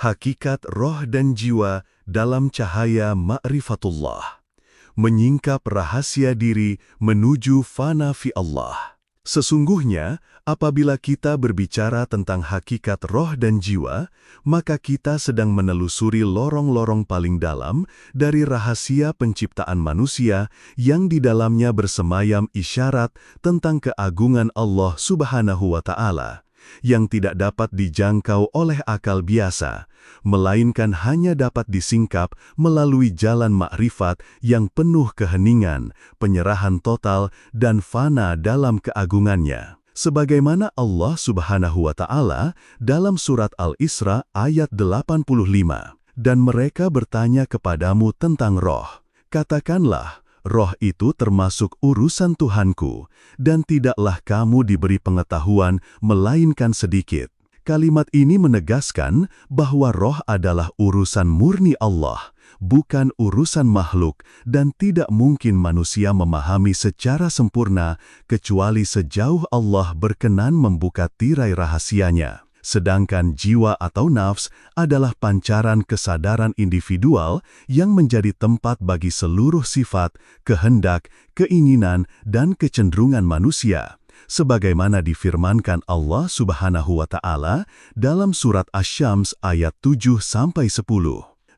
Hakikat roh dan jiwa dalam cahaya ma'rifatullah. Menyingkap rahasia diri menuju fana fi Allah. Sesungguhnya, apabila kita berbicara tentang hakikat roh dan jiwa, maka kita sedang menelusuri lorong-lorong paling dalam dari rahasia penciptaan manusia yang di dalamnya bersemayam isyarat tentang keagungan Allah Subhanahu wa Ta'ala, yang tidak dapat dijangkau oleh akal biasa, melainkan hanya dapat disingkap melalui jalan makrifat yang penuh keheningan, penyerahan total, dan fana dalam keagungannya. Sebagaimana Allah Subhanahu wa Ta'ala dalam surat Al-Isra ayat 85, "Dan mereka bertanya kepadamu tentang roh. Katakanlah, roh itu termasuk urusan Tuhanku, dan tidaklah kamu diberi pengetahuan melainkan sedikit." Kalimat ini menegaskan bahwa roh adalah urusan murni Allah, bukan urusan makhluk, dan tidak mungkin manusia memahami secara sempurna kecuali sejauh Allah berkenan membuka tirai rahasianya. Sedangkan jiwa atau nafs adalah pancaran kesadaran individual yang menjadi tempat bagi seluruh sifat, kehendak, keinginan, dan kecenderungan manusia, sebagaimana difirmankan Allah Subhanahu wa Ta'ala dalam surat Asy-Syams ayat 7-10.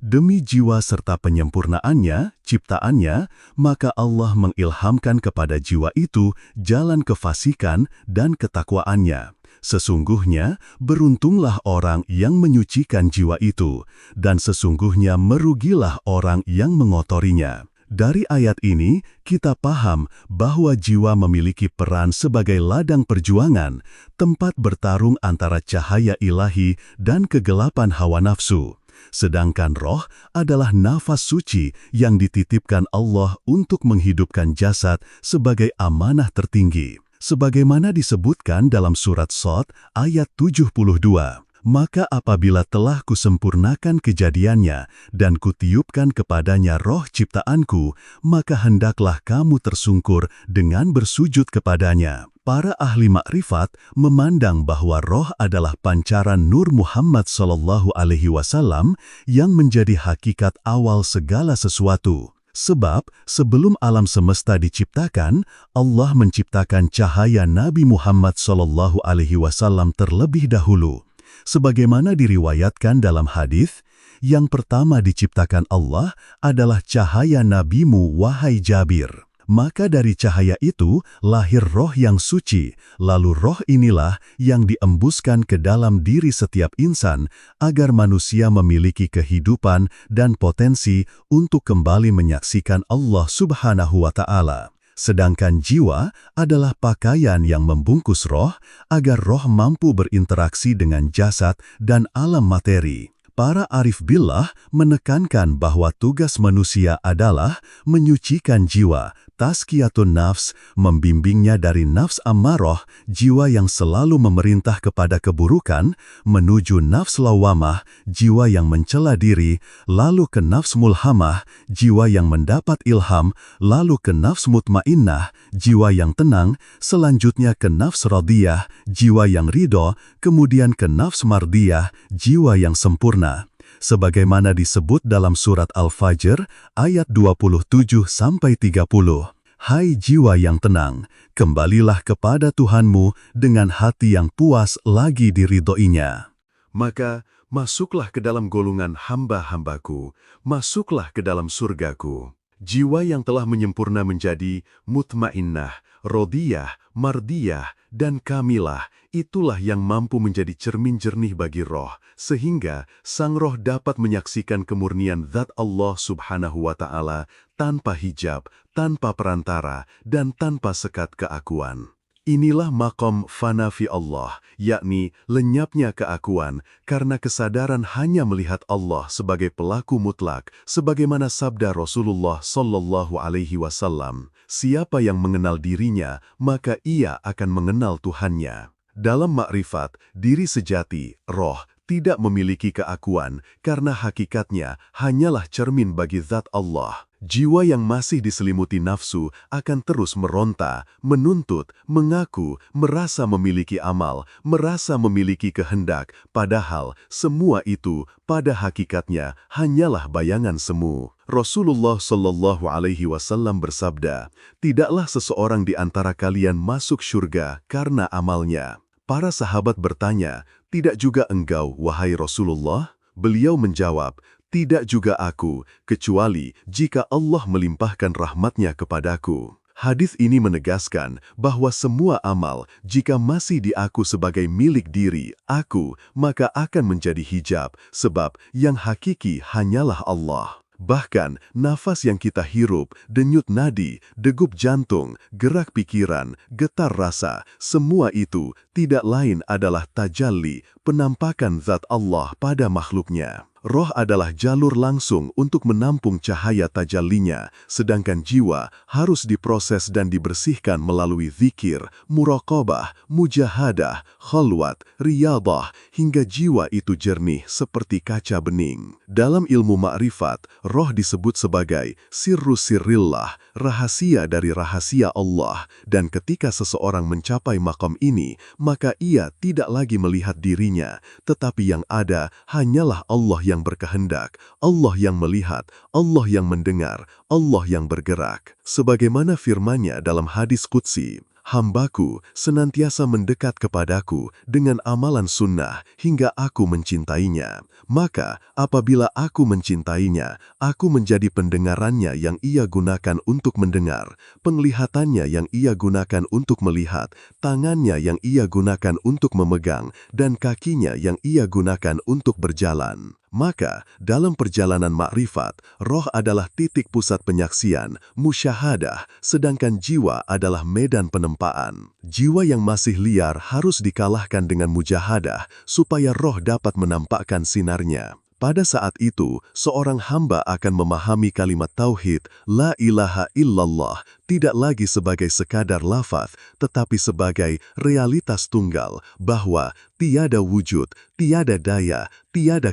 Demi jiwa serta penyempurnaannya, ciptaannya, maka Allah mengilhamkan kepada jiwa itu jalan kefasikan dan ketakwaannya. Sesungguhnya, beruntunglah orang yang menyucikan jiwa itu, dan sesungguhnya merugilah orang yang mengotorinya. Dari ayat ini, kita paham bahwa jiwa memiliki peran sebagai ladang perjuangan, tempat bertarung antara cahaya ilahi dan kegelapan hawa nafsu. Sedangkan roh adalah nafas suci yang dititipkan Allah untuk menghidupkan jasad sebagai amanah tertinggi. Sebagaimana disebutkan dalam surat Shad ayat 72. "Maka apabila telah kusempurnakan kejadiannya dan kutiupkan kepadanya roh ciptaanku, maka hendaklah kamu tersungkur dengan bersujud kepadanya." Para ahli makrifat memandang bahwa roh adalah pancaran Nur Muhammad SAW yang menjadi hakikat awal segala sesuatu. Sebab, sebelum alam semesta diciptakan, Allah menciptakan cahaya Nabi Muhammad SAW terlebih dahulu. Sebagaimana diriwayatkan dalam hadis, yang pertama diciptakan Allah adalah cahaya nabimu, wahai Jabir. Maka dari cahaya itu lahir roh yang suci, lalu roh inilah yang diembuskan ke dalam diri setiap insan agar manusia memiliki kehidupan dan potensi untuk kembali menyaksikan Allah Subhanahu wa Ta'ala. Sedangkan jiwa adalah pakaian yang membungkus roh agar roh mampu berinteraksi dengan jasad dan alam materi. Para arif billah menekankan bahwa tugas manusia adalah menyucikan jiwa, tazkiyatun nafs, membimbingnya dari nafs ammarah, jiwa yang selalu memerintah kepada keburukan, menuju nafs lawamah, jiwa yang mencela diri, lalu ke nafs mulhamah, jiwa yang mendapat ilham, lalu ke nafs mutmainnah, jiwa yang tenang, selanjutnya ke nafs radiyah, jiwa yang ridho, kemudian ke nafs mardiyah, jiwa yang sempurna. Sebagaimana disebut dalam surat Al-Fajr ayat 27-30. "Hai jiwa yang tenang, kembalilah kepada Tuhanmu dengan hati yang puas lagi diridhoinya. Maka masuklah ke dalam golongan hamba-hambaku, masuklah ke dalam surgaku." Jiwa yang telah menyempurna menjadi mutmainnah, rodiyah, mardiyah, dan kamilah, itulah yang mampu menjadi cermin jernih bagi roh, sehingga sang roh dapat menyaksikan kemurnian zat Allah Subhanahu wa Ta'ala tanpa hijab, tanpa perantara, dan tanpa sekat keakuan. Inilah maqam fana fi Allah, yakni lenyapnya keakuan karena kesadaran hanya melihat Allah sebagai pelaku mutlak, sebagaimana sabda Rasulullah Sallallahu Alaihi Wasallam, "Siapa yang mengenal dirinya, maka ia akan mengenal Tuhannya." Dalam makrifat, diri sejati, roh, tidak memiliki keakuan karena hakikatnya hanyalah cermin bagi zat Allah. Jiwa yang masih diselimuti nafsu akan terus meronta, menuntut, mengaku, merasa memiliki amal, merasa memiliki kehendak, padahal semua itu pada hakikatnya hanyalah bayangan semu. Rasulullah Shallallahu Alaihi Wasallam bersabda, "Tidaklah seseorang di antara kalian masuk surga karena amalnya." Para sahabat bertanya, "Tidak juga engkau, wahai Rasulullah?" Beliau menjawab, "Tidak juga aku, kecuali jika Allah melimpahkan rahmatnya kepadaku." Hadis ini menegaskan bahwa semua amal, jika masih diaku sebagai milik diri, aku, maka akan menjadi hijab, sebab yang hakiki hanyalah Allah. Bahkan, nafas yang kita hirup, denyut nadi, degup jantung, gerak pikiran, getar rasa, semua itu tidak lain adalah tajalli, penampakan zat Allah pada makhluknya. Roh adalah jalur langsung untuk menampung cahaya tajallinya, sedangkan jiwa harus diproses dan dibersihkan melalui zikir, muraqabah, mujahadah, khalwat, riyadah, hingga jiwa itu jernih seperti kaca bening. Dalam ilmu ma'rifat, roh disebut sebagai sirru sirrillah, rahasia dari rahasia Allah, dan ketika seseorang mencapai makam ini, maka ia tidak lagi melihat dirinya, tetapi yang ada hanyalah Allah yang berkehendak, Allah yang melihat, Allah yang mendengar, Allah yang bergerak. Sebagaimana firman-Nya dalam hadis qudsi, "Hambaku senantiasa mendekat kepadaku dengan amalan sunnah hingga aku mencintainya. Maka apabila aku mencintainya, aku menjadi pendengarannya yang ia gunakan untuk mendengar, penglihatannya yang ia gunakan untuk melihat, tangannya yang ia gunakan untuk memegang, dan kakinya yang ia gunakan untuk berjalan." Maka, dalam perjalanan makrifat, roh adalah titik pusat penyaksian, musyahadah, sedangkan jiwa adalah medan penempaan. Jiwa yang masih liar harus dikalahkan dengan mujahadah, supaya roh dapat menampakkan sinarnya. Pada saat itu, seorang hamba akan memahami kalimat tauhid, la ilaha illallah, tidak lagi sebagai sekadar lafaz, tetapi sebagai realitas tunggal, bahwa tiada wujud, tiada daya, tiada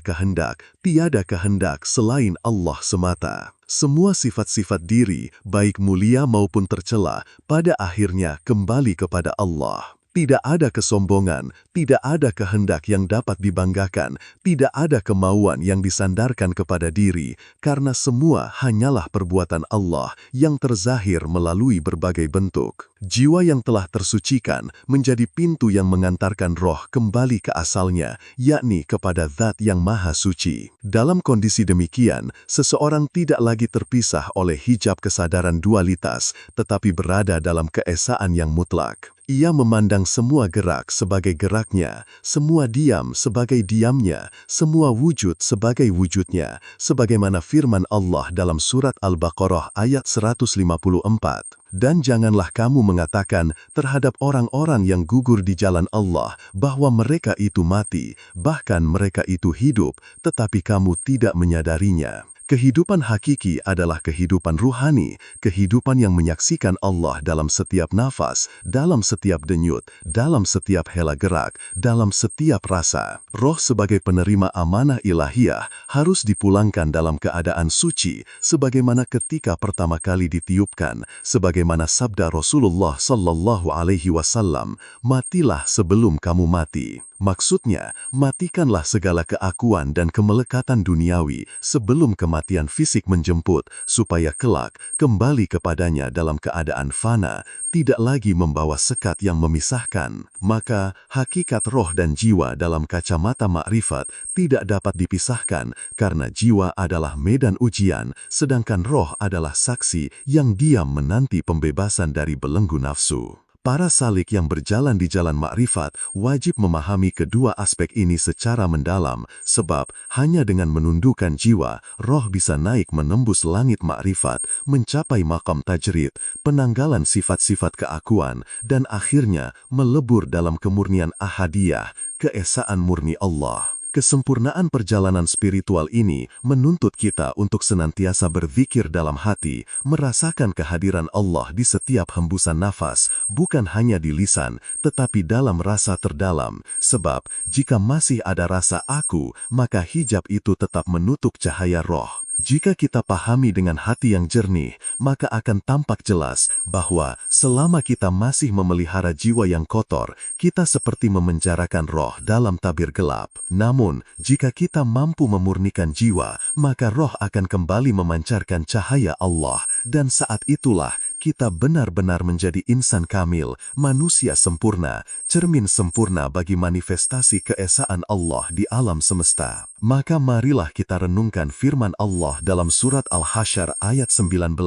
kehendak selain Allah semata. Semua sifat-sifat diri, baik mulia maupun tercela, pada akhirnya kembali kepada Allah. Tidak ada kesombongan, tidak ada kehendak yang dapat dibanggakan, tidak ada kemauan yang disandarkan kepada diri, karena semua hanyalah perbuatan Allah yang terzahir melalui berbagai bentuk. Jiwa yang telah tersucikan menjadi pintu yang mengantarkan roh kembali ke asalnya, yakni kepada Zat yang Maha Suci. Dalam kondisi demikian, seseorang tidak lagi terpisah oleh hijab kesadaran dualitas, tetapi berada dalam keesaan yang mutlak. Ia memandang semua gerak sebagai geraknya, semua diam sebagai diamnya, semua wujud sebagai wujudnya, sebagaimana firman Allah dalam surat Al-Baqarah ayat 154. Dan janganlah kamu mengatakan terhadap orang-orang yang gugur di jalan Allah bahwa mereka itu mati, bahkan mereka itu hidup, tetapi kamu tidak menyadarinya. Kehidupan hakiki adalah kehidupan ruhani, kehidupan yang menyaksikan Allah dalam setiap nafas, dalam setiap denyut, dalam setiap hela gerak, dalam setiap rasa. Roh sebagai penerima amanah ilahiyah harus dipulangkan dalam keadaan suci, sebagaimana ketika pertama kali ditiupkan, sebagaimana sabda Rasulullah Sallallahu Alaihi Wasallam, "Matilah sebelum kamu mati." Maksudnya, matikanlah segala keakuan dan kemelekatan duniawi sebelum kematian fisik menjemput, supaya kelak kembali kepadanya dalam keadaan fana, tidak lagi membawa sekat yang memisahkan. Maka, hakikat roh dan jiwa dalam kacamata makrifat tidak dapat dipisahkan, karena jiwa adalah medan ujian, sedangkan roh adalah saksi yang diam menanti pembebasan dari belenggu nafsu. Para salik yang berjalan di jalan makrifat wajib memahami kedua aspek ini secara mendalam, sebab hanya dengan menundukkan jiwa, roh bisa naik menembus langit makrifat, mencapai makam tajrid, penanggalan sifat-sifat keakuan, dan akhirnya melebur dalam kemurnian ahadiyah, keesaan murni Allah. Kesempurnaan perjalanan spiritual ini menuntut kita untuk senantiasa berzikir dalam hati, merasakan kehadiran Allah di setiap hembusan nafas, bukan hanya di lisan, tetapi dalam rasa terdalam. Sebab, jika masih ada rasa aku, maka hijab itu tetap menutup cahaya roh. Jika kita pahami dengan hati yang jernih, maka akan tampak jelas bahwa selama kita masih memelihara jiwa yang kotor, kita seperti memenjarakan roh dalam tabir gelap. Namun, jika kita mampu memurnikan jiwa, maka roh akan kembali memancarkan cahaya Allah, dan saat itulah kita benar-benar menjadi insan kamil, manusia sempurna, cermin sempurna bagi manifestasi keesaan Allah di alam semesta. Maka marilah kita renungkan firman Allah dalam surat Al-Hasyr ayat 19,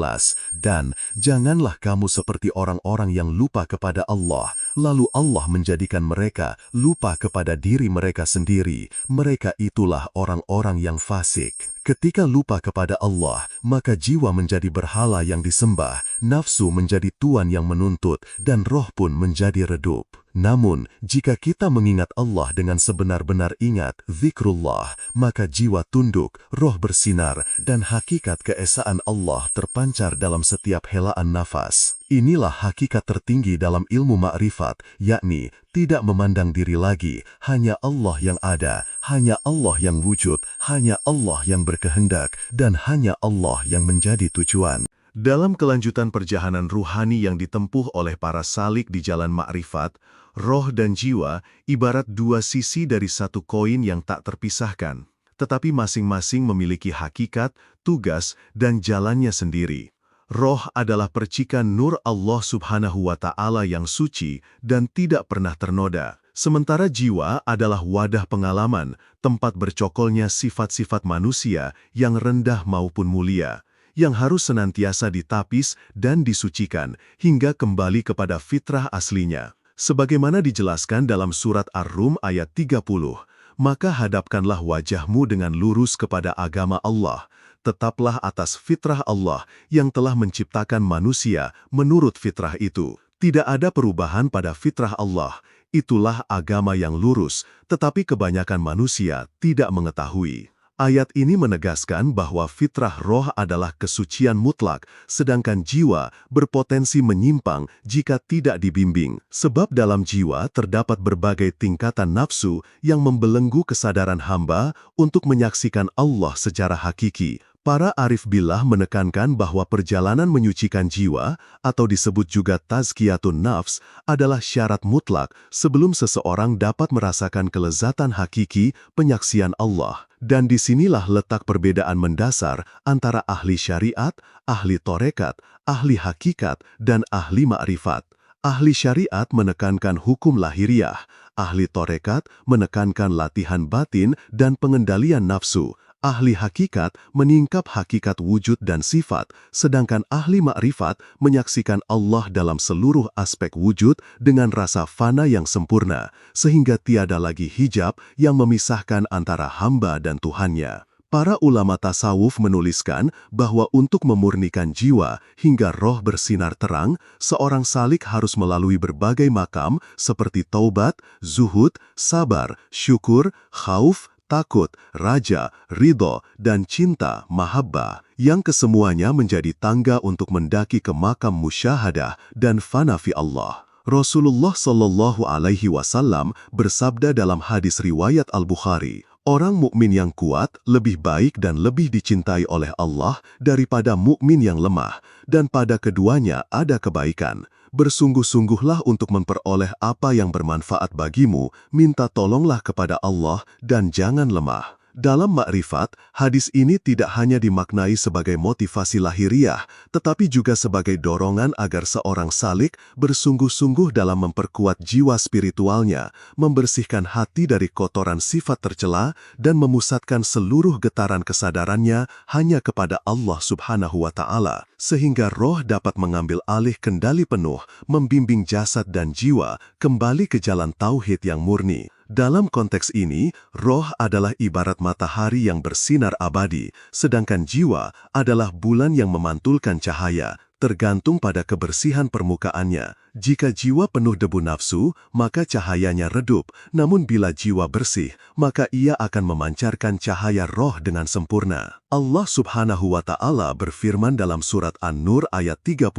dan janganlah kamu seperti orang-orang yang lupa kepada Allah, lalu Allah menjadikan mereka lupa kepada diri mereka sendiri. Mereka itulah orang-orang yang fasik. Ketika lupa kepada Allah, maka jiwa menjadi berhala yang disembah, nafsu menjadi tuan yang menuntut, dan roh pun menjadi redup. Namun, jika kita mengingat Allah dengan sebenar-benar ingat, zikrullah, maka jiwa tunduk, roh bersinar, dan hakikat keesaan Allah terpancar dalam setiap helaan nafas. Inilah hakikat tertinggi dalam ilmu ma'rifat, yakni tidak memandang diri lagi, hanya Allah yang ada, hanya Allah yang wujud, hanya Allah yang berkehendak, dan hanya Allah yang menjadi tujuan. Dalam kelanjutan perjalanan ruhani yang ditempuh oleh para salik di jalan ma'rifat, roh dan jiwa ibarat dua sisi dari satu koin yang tak terpisahkan, tetapi masing-masing memiliki hakikat, tugas, dan jalannya sendiri. Roh adalah percikan nur Allah Subhanahu wa Ta'ala yang suci dan tidak pernah ternoda. Sementara jiwa adalah wadah pengalaman, tempat bercokolnya sifat-sifat manusia yang rendah maupun mulia, yang harus senantiasa ditapis dan disucikan hingga kembali kepada fitrah aslinya. Sebagaimana dijelaskan dalam surat Ar-Rum ayat 30, maka hadapkanlah wajahmu dengan lurus kepada agama Allah, tetaplah atas fitrah Allah yang telah menciptakan manusia menurut fitrah itu. Tidak ada perubahan pada fitrah Allah, itulah agama yang lurus, tetapi kebanyakan manusia tidak mengetahui. Ayat ini menegaskan bahwa fitrah roh adalah kesucian mutlak, sedangkan jiwa berpotensi menyimpang jika tidak dibimbing. Sebab dalam jiwa terdapat berbagai tingkatan nafsu yang membelenggu kesadaran hamba untuk menyaksikan Allah secara hakiki. Para arif billah menekankan bahwa perjalanan menyucikan jiwa, atau disebut juga tazkiyatun nafs, adalah syarat mutlak sebelum seseorang dapat merasakan kelezatan hakiki penyaksian Allah. Dan disinilah letak perbedaan mendasar antara ahli syariat, ahli torekat, ahli hakikat, dan ahli ma'rifat. Ahli syariat menekankan hukum lahiriah, ahli torekat menekankan latihan batin dan pengendalian nafsu. Ahli hakikat meningkap hakikat wujud dan sifat, sedangkan ahli ma'rifat menyaksikan Allah dalam seluruh aspek wujud dengan rasa fana yang sempurna, sehingga tiada lagi hijab yang memisahkan antara hamba dan Tuhannya. Para ulama tasawuf menuliskan bahwa untuk memurnikan jiwa hingga roh bersinar terang, seorang salik harus melalui berbagai makam seperti taubat, zuhud, sabar, syukur, khauf, takut, raja, ridho, dan cinta, mahabbah, yang kesemuanya menjadi tangga untuk mendaki ke makam musyahadah dan fana fi Allah. Rasulullah Shallallahu Alaihi Wasallam bersabda dalam hadis riwayat Al-Bukhari, orang mukmin yang kuat lebih baik dan lebih dicintai oleh Allah daripada mukmin yang lemah, dan pada keduanya ada kebaikan. Bersungguh-sungguhlah untuk memperoleh apa yang bermanfaat bagimu, minta tolonglah kepada Allah dan jangan lemah. Dalam makrifat, hadis ini tidak hanya dimaknai sebagai motivasi lahiriah, tetapi juga sebagai dorongan agar seorang salik bersungguh-sungguh dalam memperkuat jiwa spiritualnya, membersihkan hati dari kotoran sifat tercela, dan memusatkan seluruh getaran kesadarannya hanya kepada Allah Subhanahu wa Ta'ala, sehingga roh dapat mengambil alih kendali penuh, membimbing jasad dan jiwa kembali ke jalan tauhid yang murni. Dalam konteks ini, roh adalah ibarat matahari yang bersinar abadi, sedangkan jiwa adalah bulan yang memantulkan cahaya, tergantung pada kebersihan permukaannya. Jika jiwa penuh debu nafsu, maka cahayanya redup, namun bila jiwa bersih, maka ia akan memancarkan cahaya roh dengan sempurna. Allah Subhanahu wa Ta'ala berfirman dalam surat An-Nur ayat 35,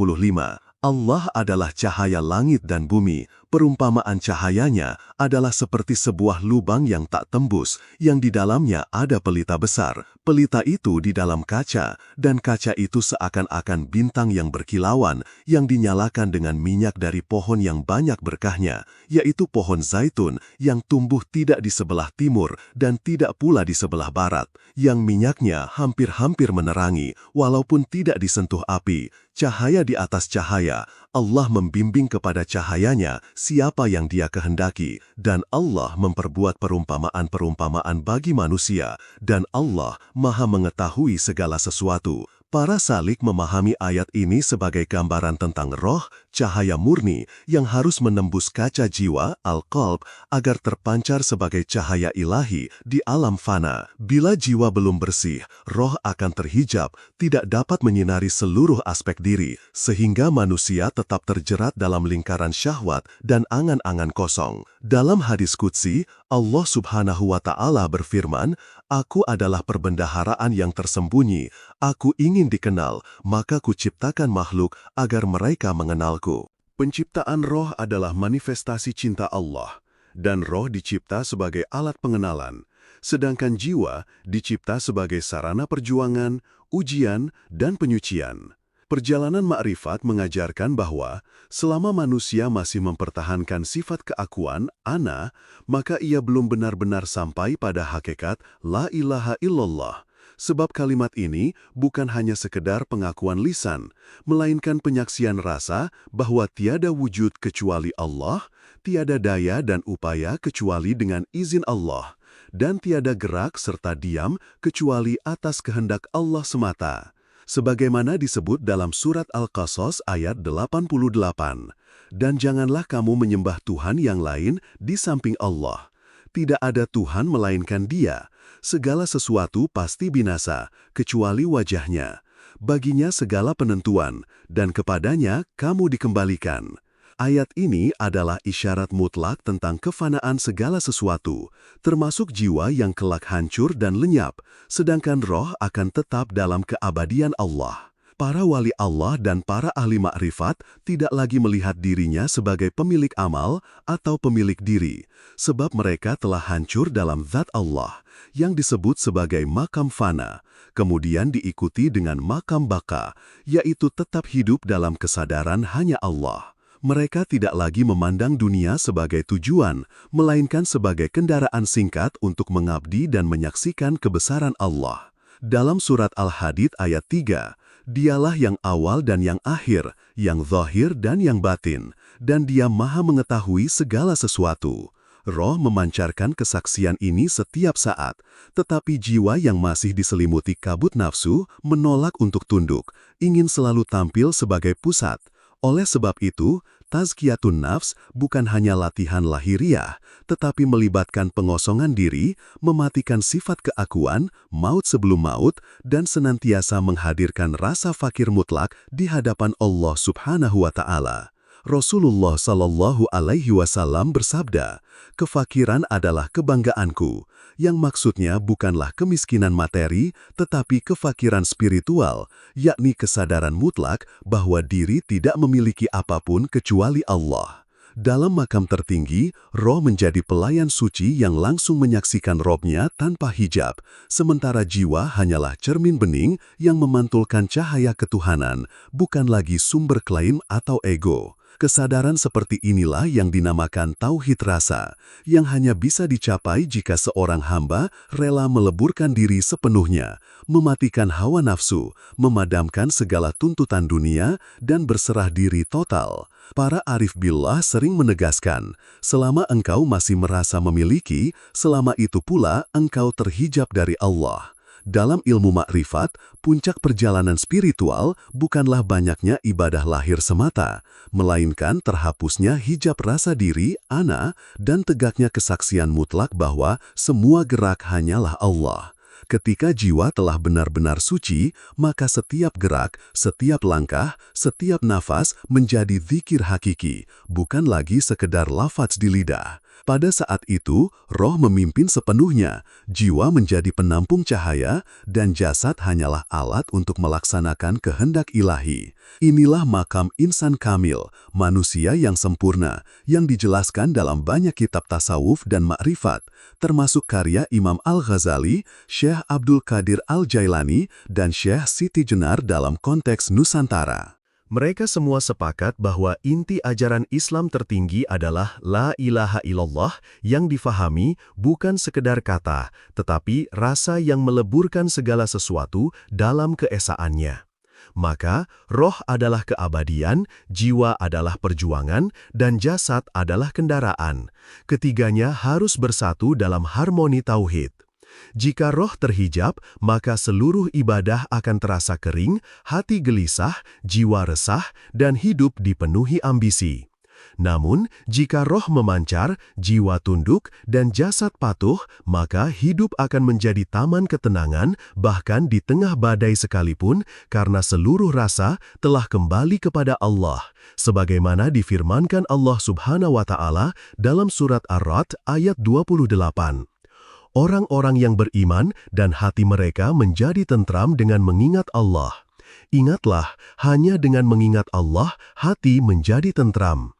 Allah adalah cahaya langit dan bumi, Perumpamaan cahayanya adalah seperti sebuah lubang yang tak tembus, yang di dalamnya ada pelita besar. Pelita itu di dalam kaca, dan kaca itu seakan-akan bintang yang berkilauan, yang dinyalakan dengan minyak dari pohon yang banyak berkahnya, yaitu pohon zaitun yang tumbuh tidak di sebelah timur dan tidak pula di sebelah barat, yang minyaknya hampir-hampir menerangi, walaupun tidak disentuh api. Cahaya di atas cahaya, Allah membimbing kepada cahayanya siapa yang Dia kehendaki, dan Allah memperbuat perumpamaan-perumpamaan bagi manusia, dan Allah Maha mengetahui segala sesuatu. Para salik memahami ayat ini sebagai gambaran tentang roh, cahaya murni yang harus menembus kaca jiwa, al-qalb, agar terpancar sebagai cahaya ilahi di alam fana. Bila jiwa belum bersih, roh akan terhijab, tidak dapat menyinari seluruh aspek diri, sehingga manusia tetap terjerat dalam lingkaran syahwat dan angan-angan kosong. Dalam hadis qudsi, Allah Subhanahu wa Ta'ala berfirman, "Aku adalah perbendaharaan yang tersembunyi. Aku ingin dikenal, maka kuciptakan makhluk agar mereka mengenalku." Penciptaan roh adalah manifestasi cinta Allah, dan roh dicipta sebagai alat pengenalan, sedangkan jiwa dicipta sebagai sarana perjuangan, ujian, dan penyucian. Perjalanan makrifat mengajarkan bahwa selama manusia masih mempertahankan sifat keakuan, ana, maka ia belum benar-benar sampai pada hakikat la ilaha illallah. Sebab kalimat ini bukan hanya sekedar pengakuan lisan, melainkan penyaksian rasa bahwa tiada wujud kecuali Allah, tiada daya dan upaya kecuali dengan izin Allah, dan tiada gerak serta diam kecuali atas kehendak Allah semata. Sebagaimana disebut dalam surat Al-Qasas ayat 88, "Dan janganlah kamu menyembah Tuhan yang lain di samping Allah. Tidak ada Tuhan melainkan Dia. Segala sesuatu pasti binasa, kecuali wajahnya. Baginya segala penentuan, dan kepadanya kamu dikembalikan." Ayat ini adalah isyarat mutlak tentang kefanaan segala sesuatu, termasuk jiwa yang kelak hancur dan lenyap, sedangkan roh akan tetap dalam keabadian Allah. Para wali Allah dan para ahli makrifat tidak lagi melihat dirinya sebagai pemilik amal atau pemilik diri, sebab mereka telah hancur dalam zat Allah, yang disebut sebagai makam fana, kemudian diikuti dengan makam baka, yaitu tetap hidup dalam kesadaran hanya Allah. Mereka tidak lagi memandang dunia sebagai tujuan, melainkan sebagai kendaraan singkat untuk mengabdi dan menyaksikan kebesaran Allah. Dalam surat Al-Hadid ayat 3, "Dialah yang awal dan yang akhir, yang zahir dan yang batin, dan Dia Maha mengetahui segala sesuatu." Roh memancarkan kesaksian ini setiap saat, tetapi jiwa yang masih diselimuti kabut nafsu menolak untuk tunduk, ingin selalu tampil sebagai pusat. Oleh sebab itu, tazkiyatun nafs bukan hanya latihan lahiriah, tetapi melibatkan pengosongan diri, mematikan sifat keakuan, maut sebelum maut, dan senantiasa menghadirkan rasa fakir mutlak di hadapan Allah Subhanahu wa Ta'ala. Rasulullah Shallallahu Alaihi Wasallam bersabda, "Kefakiran adalah kebanggaanku," yang maksudnya bukanlah kemiskinan materi, tetapi kefakiran spiritual, yakni kesadaran mutlak bahwa diri tidak memiliki apapun kecuali Allah. Dalam makam tertinggi, roh menjadi pelayan suci yang langsung menyaksikan Robnya tanpa hijab, sementara jiwa hanyalah cermin bening yang memantulkan cahaya ketuhanan, bukan lagi sumber klaim atau ego. Kesadaran seperti inilah yang dinamakan tauhid rasa, yang hanya bisa dicapai jika seorang hamba rela meleburkan diri sepenuhnya, mematikan hawa nafsu, memadamkan segala tuntutan dunia, dan berserah diri total. Para arif billah sering menegaskan, selama engkau masih merasa memiliki, selama itu pula engkau terhijab dari Allah. Dalam ilmu makrifat, puncak perjalanan spiritual bukanlah banyaknya ibadah lahir semata, melainkan terhapusnya hijab rasa diri, ana, dan tegaknya kesaksian mutlak bahwa semua gerak hanyalah Allah. Ketika jiwa telah benar-benar suci, maka setiap gerak, setiap langkah, setiap nafas menjadi zikir hakiki, bukan lagi sekedar lafaz di lidah. Pada saat itu, roh memimpin sepenuhnya, jiwa menjadi penampung cahaya, dan jasad hanyalah alat untuk melaksanakan kehendak ilahi. Inilah makam insan kamil, manusia yang sempurna, yang dijelaskan dalam banyak kitab tasawuf dan makrifat, termasuk karya Imam Al-Ghazali, Syekh Abdul Qadir Al-Jailani, dan Syekh Siti Jenar dalam konteks Nusantara. Mereka semua sepakat bahwa inti ajaran Islam tertinggi adalah La ilaha illallah yang difahami bukan sekedar kata, tetapi rasa yang meleburkan segala sesuatu dalam keesaannya. Maka, roh adalah keabadian, jiwa adalah perjuangan, dan jasad adalah kendaraan. Ketiganya harus bersatu dalam harmoni tauhid. Jika roh terhijab, maka seluruh ibadah akan terasa kering, hati gelisah, jiwa resah, dan hidup dipenuhi ambisi. Namun, jika roh memancar, jiwa tunduk, dan jasad patuh, maka hidup akan menjadi taman ketenangan, bahkan di tengah badai sekalipun, karena seluruh rasa telah kembali kepada Allah, sebagaimana difirmankan Allah Subhanahu wa Ta'ala dalam Surat Ar-Ra'd ayat 28. Orang-orang yang beriman dan hati mereka menjadi tentram dengan mengingat Allah. Ingatlah, hanya dengan mengingat Allah, hati menjadi tentram.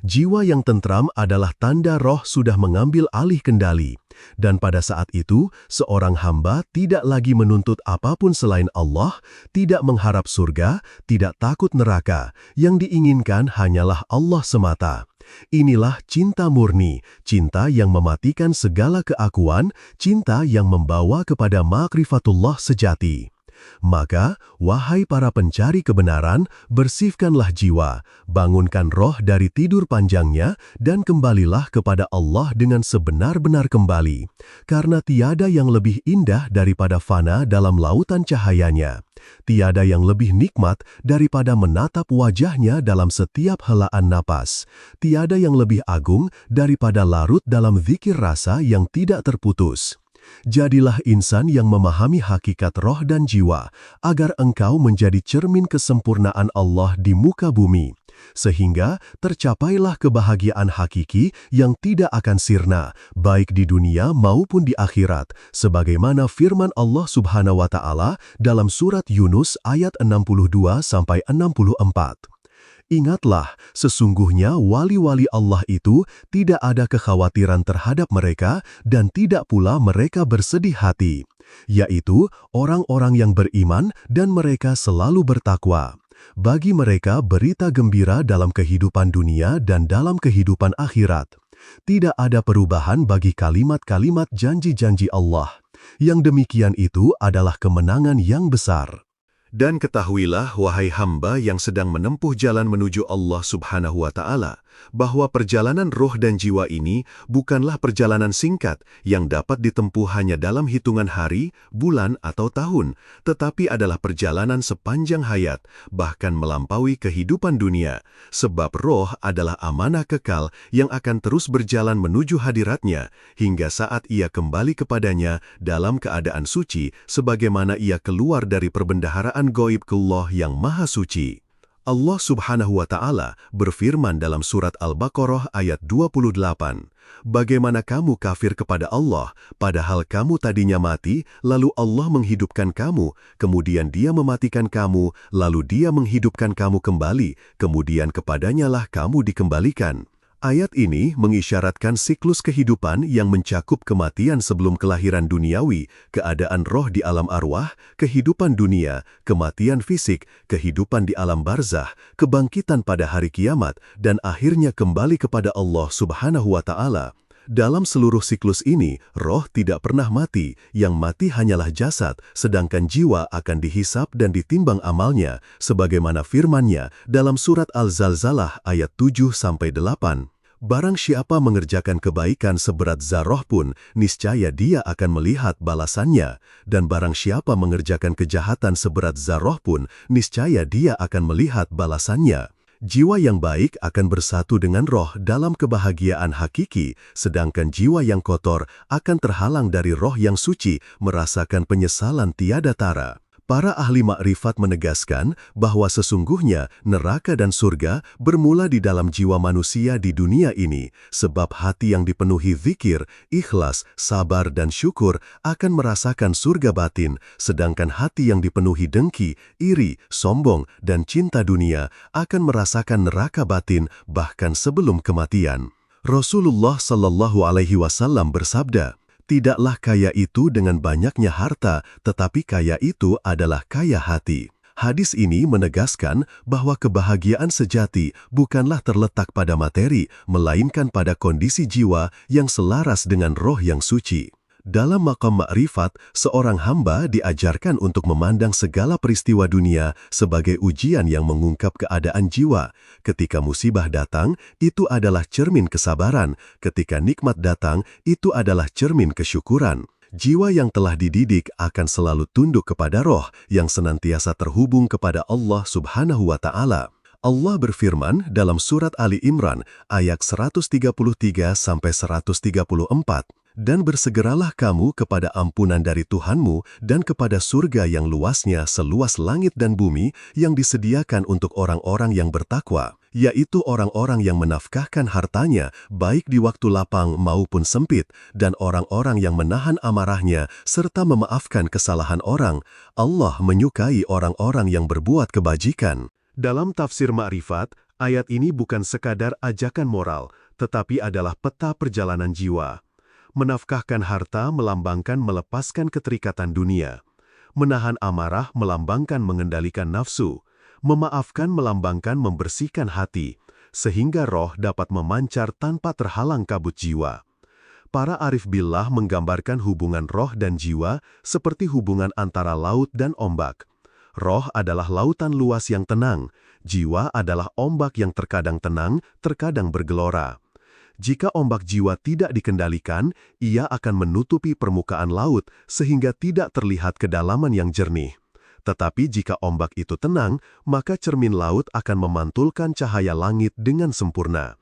Jiwa yang tentram adalah tanda roh sudah mengambil alih kendali. Dan pada saat itu, seorang hamba tidak lagi menuntut apapun selain Allah, tidak mengharap surga, tidak takut neraka. Yang diinginkan hanyalah Allah semata. Inilah cinta murni, cinta yang mematikan segala keakuan, cinta yang membawa kepada makrifatullah sejati. Maka, wahai para pencari kebenaran, bersihkanlah jiwa, bangunkan roh dari tidur panjangnya, dan kembalilah kepada Allah dengan sebenar-benar kembali. Karena tiada yang lebih indah daripada fana dalam lautan cahayanya. Tiada yang lebih nikmat daripada menatap wajahnya dalam setiap helaan napas. Tiada yang lebih agung daripada larut dalam zikir rasa yang tidak terputus. Jadilah insan yang memahami hakikat roh dan jiwa, agar engkau menjadi cermin kesempurnaan Allah di muka bumi. Sehingga tercapailah kebahagiaan hakiki yang tidak akan sirna, baik di dunia maupun di akhirat, sebagaimana firman Allah Subhanahu wa Ta'ala dalam surat Yunus ayat 62-64. Ingatlah, sesungguhnya wali-wali Allah itu tidak ada kekhawatiran terhadap mereka dan tidak pula mereka bersedih hati, yaitu orang-orang yang beriman dan mereka selalu bertakwa. Bagi mereka berita gembira dalam kehidupan dunia dan dalam kehidupan akhirat. Tidak ada perubahan bagi kalimat-kalimat janji-janji Allah. Yang demikian itu adalah kemenangan yang besar. Dan ketahuilah, wahai hamba yang sedang menempuh jalan menuju Allah Subhanahu wa Ta'ala, bahwa perjalanan roh dan jiwa ini bukanlah perjalanan singkat yang dapat ditempuh hanya dalam hitungan hari, bulan, atau tahun, tetapi adalah perjalanan sepanjang hayat, bahkan melampaui kehidupan dunia, sebab roh adalah amanah kekal yang akan terus berjalan menuju hadiratnya, hingga saat ia kembali kepadanya dalam keadaan suci, sebagaimana ia keluar dari perbendaharaan gaib ke Allah yang Maha Suci. Allah Subhanahu wa Ta'ala berfirman dalam surat Al-Baqarah ayat 28, "Bagaimana kamu kafir kepada Allah, padahal kamu tadinya mati, lalu Allah menghidupkan kamu, kemudian Dia mematikan kamu, lalu Dia menghidupkan kamu kembali, kemudian kepadanyalah kamu dikembalikan." Ayat ini mengisyaratkan siklus kehidupan yang mencakup kematian sebelum kelahiran duniawi, keadaan roh di alam arwah, kehidupan dunia, kematian fisik, kehidupan di alam barzah, kebangkitan pada hari kiamat, dan akhirnya kembali kepada Allah Subhanahu wa Ta'ala. Dalam seluruh siklus ini, roh tidak pernah mati, yang mati hanyalah jasad, sedangkan jiwa akan dihisap dan ditimbang amalnya, sebagaimana firman-Nya dalam surat Al-Zalzalah ayat 7-8. Barang siapa mengerjakan kebaikan seberat zarah pun, niscaya dia akan melihat balasannya, dan barang siapa mengerjakan kejahatan seberat zarah pun, niscaya dia akan melihat balasannya. Jiwa yang baik akan bersatu dengan roh dalam kebahagiaan hakiki, sedangkan jiwa yang kotor akan terhalang dari roh yang suci, merasakan penyesalan tiada tara. Para ahli makrifat menegaskan bahwa sesungguhnya neraka dan surga bermula di dalam jiwa manusia di dunia ini, sebab hati yang dipenuhi zikir, ikhlas, sabar dan syukur akan merasakan surga batin, sedangkan hati yang dipenuhi dengki, iri, sombong, dan cinta dunia akan merasakan neraka batin bahkan sebelum kematian. Rasulullah Shallallahu Alaihi Wasallam bersabda, "Tidaklah kaya itu dengan banyaknya harta, tetapi kaya itu adalah kaya hati." Hadis ini menegaskan bahwa kebahagiaan sejati bukanlah terletak pada materi, melainkan pada kondisi jiwa yang selaras dengan roh yang suci. Dalam maqam makrifat, seorang hamba diajarkan untuk memandang segala peristiwa dunia sebagai ujian yang mengungkap keadaan jiwa. Ketika musibah datang, itu adalah cermin kesabaran. Ketika nikmat datang, itu adalah cermin kesyukuran. Jiwa yang telah dididik akan selalu tunduk kepada roh yang senantiasa terhubung kepada Allah Subhanahu wa Ta'ala. Allah berfirman dalam surat Ali Imran ayat 133-134, "Dan bersegeralah kamu kepada ampunan dari Tuhanmu dan kepada surga yang luasnya seluas langit dan bumi yang disediakan untuk orang-orang yang bertakwa, yaitu orang-orang yang menafkahkan hartanya baik di waktu lapang maupun sempit, dan orang-orang yang menahan amarahnya serta memaafkan kesalahan orang. Allah menyukai orang-orang yang berbuat kebajikan." Dalam tafsir Ma'rifat, ayat ini bukan sekadar ajakan moral, tetapi adalah peta perjalanan jiwa. Menafkahkan harta melambangkan melepaskan keterikatan dunia. Menahan amarah melambangkan mengendalikan nafsu. Memaafkan melambangkan membersihkan hati, sehingga roh dapat memancar tanpa terhalang kabut jiwa. Para arif billah menggambarkan hubungan roh dan jiwa seperti hubungan antara laut dan ombak. Roh adalah lautan luas yang tenang, jiwa adalah ombak yang terkadang tenang, terkadang bergelora. Jika ombak jiwa tidak dikendalikan, ia akan menutupi permukaan laut sehingga tidak terlihat kedalaman yang jernih. Tetapi jika ombak itu tenang, maka cermin laut akan memantulkan cahaya langit dengan sempurna.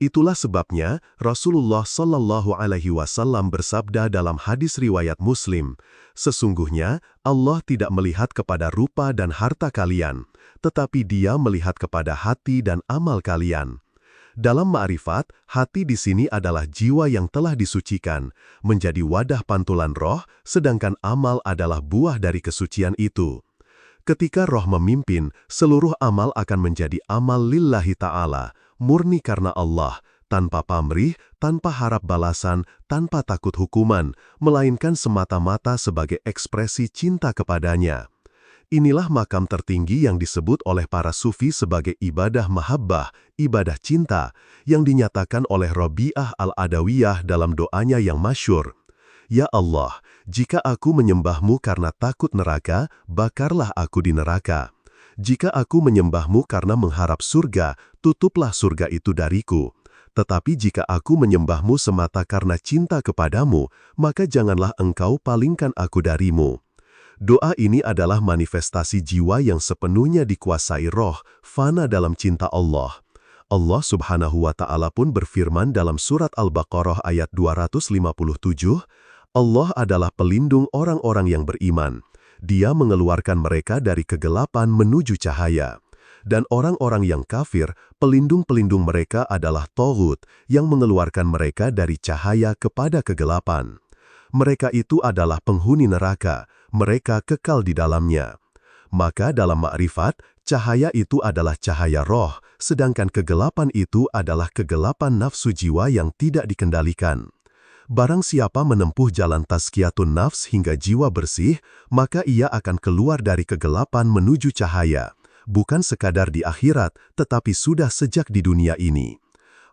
Itulah sebabnya Rasulullah Shallallahu Alaihi Wasallam bersabda dalam hadis riwayat Muslim, "Sesungguhnya Allah tidak melihat kepada rupa dan harta kalian, tetapi Dia melihat kepada hati dan amal kalian." Dalam ma'rifat, hati di sini adalah jiwa yang telah disucikan, menjadi wadah pantulan roh, sedangkan amal adalah buah dari kesucian itu. Ketika roh memimpin, seluruh amal akan menjadi amal lillahi ta'ala, murni karena Allah, tanpa pamrih, tanpa harap balasan, tanpa takut hukuman, melainkan semata-mata sebagai ekspresi cinta kepadanya. Inilah makam tertinggi yang disebut oleh para sufi sebagai ibadah mahabbah, ibadah cinta, yang dinyatakan oleh Rabi'ah al-Adawiyah dalam doanya yang masyhur. "Ya Allah, jika aku menyembahmu karena takut neraka, bakarlah aku di neraka. Jika aku menyembahmu karena mengharap surga, tutuplah surga itu dariku. Tetapi jika aku menyembahmu semata karena cinta kepadamu, maka janganlah engkau palingkan aku darimu." Doa ini adalah manifestasi jiwa yang sepenuhnya dikuasai roh, fana dalam cinta Allah. Allah Subhanahu wa Ta'ala pun berfirman dalam surat Al-Baqarah ayat 257, "Allah adalah pelindung orang-orang yang beriman. Dia mengeluarkan mereka dari kegelapan menuju cahaya. Dan orang-orang yang kafir, pelindung-pelindung mereka adalah Taghut, yang mengeluarkan mereka dari cahaya kepada kegelapan. Mereka itu adalah penghuni neraka, mereka kekal di dalamnya." Maka dalam makrifat, cahaya itu adalah cahaya roh, sedangkan kegelapan itu adalah kegelapan nafsu jiwa yang tidak dikendalikan. Barang siapa menempuh jalan tazkiyatun nafs hingga jiwa bersih, maka ia akan keluar dari kegelapan menuju cahaya, bukan sekadar di akhirat, tetapi sudah sejak di dunia ini.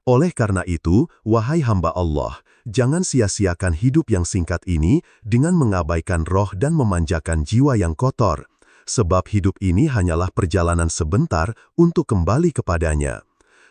Oleh karena itu, wahai hamba Allah, jangan sia-siakan hidup yang singkat ini dengan mengabaikan roh dan memanjakan jiwa yang kotor, sebab hidup ini hanyalah perjalanan sebentar untuk kembali kepadanya.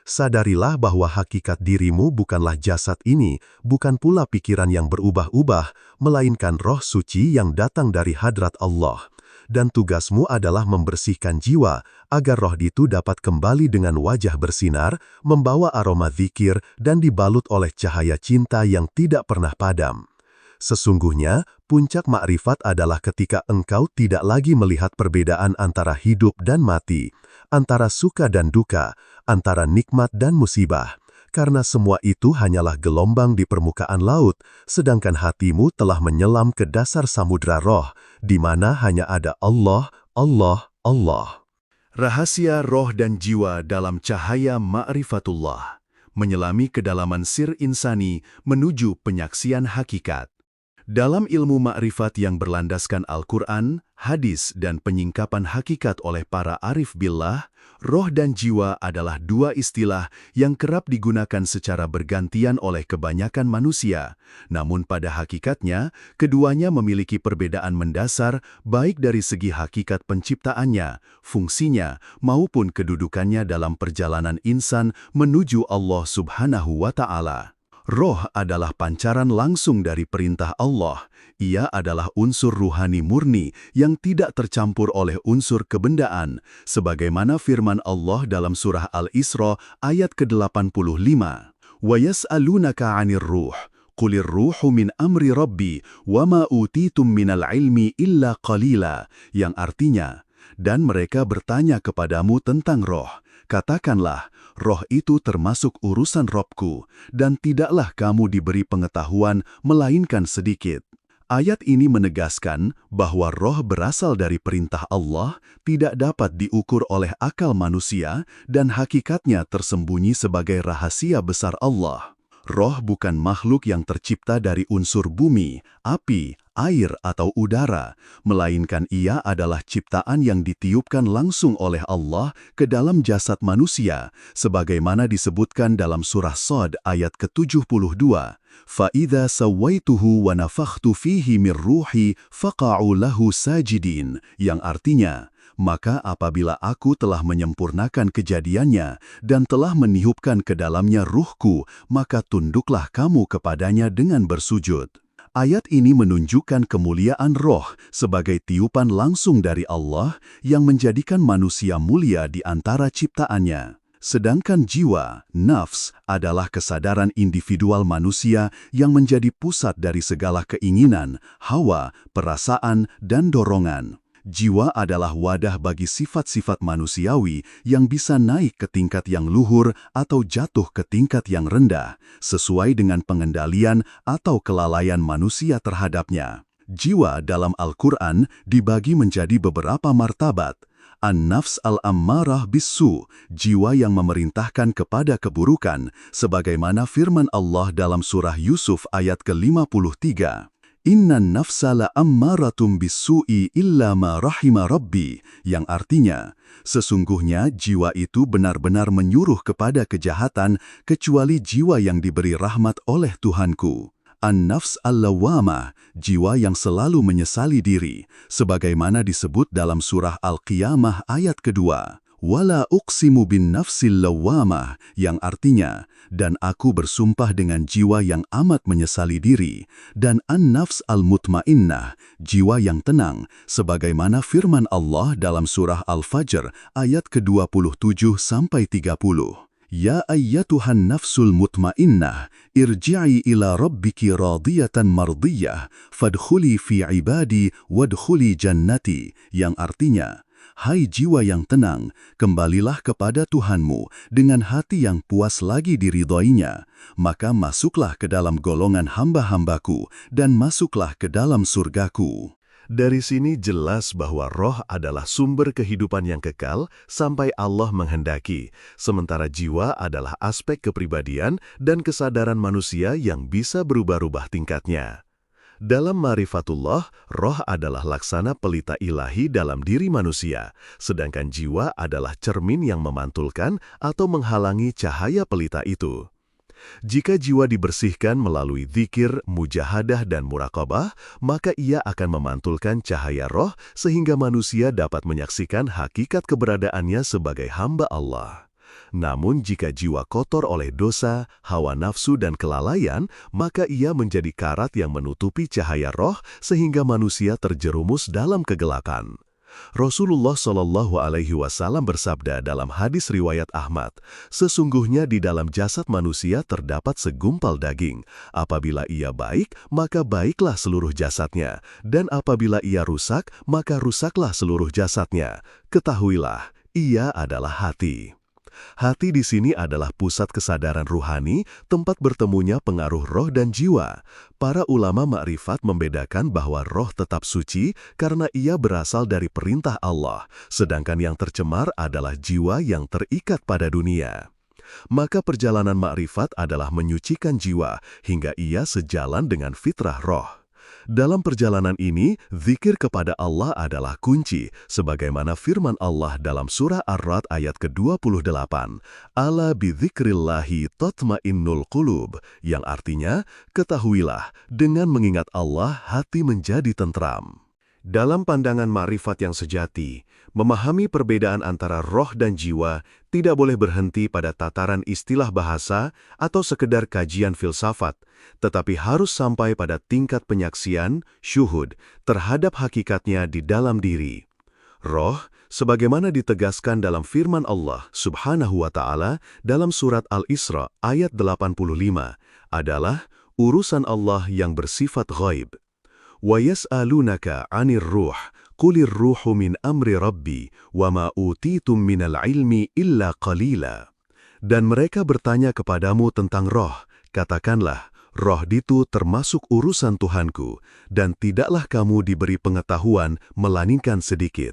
Sadarilah bahwa hakikat dirimu bukanlah jasad ini, bukan pula pikiran yang berubah-ubah, melainkan roh suci yang datang dari hadrat Allah. Dan tugasmu adalah membersihkan jiwa, agar roh itu dapat kembali dengan wajah bersinar, membawa aroma zikir, dan dibalut oleh cahaya cinta yang tidak pernah padam. Sesungguhnya, puncak makrifat adalah ketika engkau tidak lagi melihat perbedaan antara hidup dan mati, antara suka dan duka, antara nikmat dan musibah. Karena semua itu hanyalah gelombang di permukaan laut, sedangkan hatimu telah menyelam ke dasar samudra roh, di mana hanya ada Allah, Allah, Allah. Rahasia roh dan jiwa dalam cahaya ma'rifatullah, menyelami kedalaman sir insani menuju penyaksian hakikat. Dalam ilmu makrifat yang berlandaskan Al-Quran, hadis, dan penyingkapan hakikat oleh para arif billah, roh dan jiwa adalah dua istilah yang kerap digunakan secara bergantian oleh kebanyakan manusia. Namun pada hakikatnya, keduanya memiliki perbedaan mendasar baik dari segi hakikat penciptaannya, fungsinya, maupun kedudukannya dalam perjalanan insan menuju Allah Subhanahu wa Ta'ala. Roh adalah pancaran langsung dari perintah Allah. Ia adalah unsur ruhani murni yang tidak tercampur oleh unsur kebendaan, sebagaimana firman Allah dalam surah Al-Isra ayat ke-85. Wa yas'alunaka 'anir ruh, qulir ruhu min amri rabbi, wa ma utitum minal ilmi illa qalila, yang artinya, dan mereka bertanya kepadamu tentang roh. Katakanlah, roh itu termasuk urusan Robku, dan tidaklah kamu diberi pengetahuan melainkan sedikit. Ayat ini menegaskan bahwa roh berasal dari perintah Allah, tidak dapat diukur oleh akal manusia, dan hakikatnya tersembunyi sebagai rahasia besar Allah. Roh bukan makhluk yang tercipta dari unsur bumi, api, air atau udara, melainkan ia adalah ciptaan yang ditiupkan langsung oleh Allah ke dalam jasad manusia, sebagaimana disebutkan dalam surah Shad ayat ke-72. فَإِذَا سَوَّيْتُهُ وَنَفَخْتُ فِيهِ مِنْ رُوحِي فَقَعُوا لَهُ سَاجِدِينَ, yang artinya, maka apabila aku telah menyempurnakan kejadiannya dan telah meniupkan ke dalamnya ruhku, maka tunduklah kamu kepadanya dengan bersujud. Ayat ini menunjukkan kemuliaan roh sebagai tiupan langsung dari Allah yang menjadikan manusia mulia di antara ciptaannya. Sedangkan jiwa, nafs, adalah kesadaran individual manusia yang menjadi pusat dari segala keinginan, hawa, perasaan, dan dorongan. Jiwa adalah wadah bagi sifat-sifat manusiawi yang bisa naik ke tingkat yang luhur atau jatuh ke tingkat yang rendah, sesuai dengan pengendalian atau kelalaian manusia terhadapnya. Jiwa dalam Al-Quran dibagi menjadi beberapa martabat. An-nafs al-ammarah bis-su, jiwa yang memerintahkan kepada keburukan, sebagaimana firman Allah dalam surah Yusuf ayat ke-53. Innan nafsa la'ammaratum bis-su'i illa ma rahima rabbi, yang artinya, sesungguhnya jiwa itu benar-benar menyuruh kepada kejahatan kecuali jiwa yang diberi rahmat oleh Tuhanku. An-nafs al-lawwamah, jiwa yang selalu menyesali diri, sebagaimana disebut dalam surah Al-Qiyamah ayat kedua. Wala uqsimu bin nafsil lawwamah, yang artinya, dan aku bersumpah dengan jiwa yang amat menyesali diri, dan an-nafs al-mutmainnah, jiwa yang tenang, sebagaimana firman Allah dalam surah Al-Fajr ayat ke-27-30. Ya ayyatuhan nafsul mutmainnah, irji'i ila rabbiki radiyatan mardiyah, fadkhuli fi ibadi wadkhuli jannati, yang artinya, hai jiwa yang tenang, kembalilah kepada Tuhanmu dengan hati yang puas lagi diridhoinya, maka masuklah ke dalam golongan hamba-hambaku dan masuklah ke dalam surgaku. Dari sini jelas bahwa roh adalah sumber kehidupan yang kekal sampai Allah menghendaki, sementara jiwa adalah aspek kepribadian dan kesadaran manusia yang bisa berubah-ubah tingkatnya. Dalam Ma'rifatullah, roh adalah laksana pelita ilahi dalam diri manusia, sedangkan jiwa adalah cermin yang memantulkan atau menghalangi cahaya pelita itu. Jika jiwa dibersihkan melalui dzikir, mujahadah, dan muraqabah, maka ia akan memantulkan cahaya roh sehingga manusia dapat menyaksikan hakikat keberadaannya sebagai hamba Allah. Namun jika jiwa kotor oleh dosa, hawa nafsu, dan kelalaian, maka ia menjadi karat yang menutupi cahaya roh sehingga manusia terjerumus dalam kegelapan. Rasulullah Shallallahu Alaihi Wasallam bersabda dalam hadis riwayat Ahmad, sesungguhnya di dalam jasad manusia terdapat segumpal daging. Apabila ia baik, maka baiklah seluruh jasadnya, dan apabila ia rusak, maka rusaklah seluruh jasadnya. Ketahuilah, ia adalah hati. Hati di sini adalah pusat kesadaran ruhani, tempat bertemunya pengaruh roh dan jiwa. Para ulama makrifat membedakan bahwa roh tetap suci karena ia berasal dari perintah Allah, sedangkan yang tercemar adalah jiwa yang terikat pada dunia. Maka perjalanan makrifat adalah menyucikan jiwa hingga ia sejalan dengan fitrah roh. Dalam perjalanan ini, zikir kepada Allah adalah kunci, sebagaimana firman Allah dalam surah Ar-Ra'd ayat ke-28, "Ala bidzikrillahi tatma'innul qulub", yang artinya, ketahuilah, dengan mengingat Allah, hati menjadi tentram. Dalam pandangan ma'rifat yang sejati, memahami perbedaan antara roh dan jiwa tidak boleh berhenti pada tataran istilah bahasa atau sekedar kajian filsafat, tetapi harus sampai pada tingkat penyaksian, syuhud, terhadap hakikatnya di dalam diri. Roh, sebagaimana ditegaskan dalam firman Allah Subhanahu wa Ta'ala dalam surat Al-Isra ayat 85, adalah urusan Allah yang bersifat ghaib. وَيَسْأَلُونَكَ عَنِ الرُّوحِ قُلِ الرُّوحُ مِنْ أَمْرِ رَبِّي وَمَا أُوتِيتُم مِّنَ الْعِلْمِ إِلَّا قَلِيلًا. Dan mereka bertanya kepadamu tentang roh, katakanlah, roh itu termasuk urusan Tuhanku, dan tidaklah kamu diberi pengetahuan melainkan sedikit.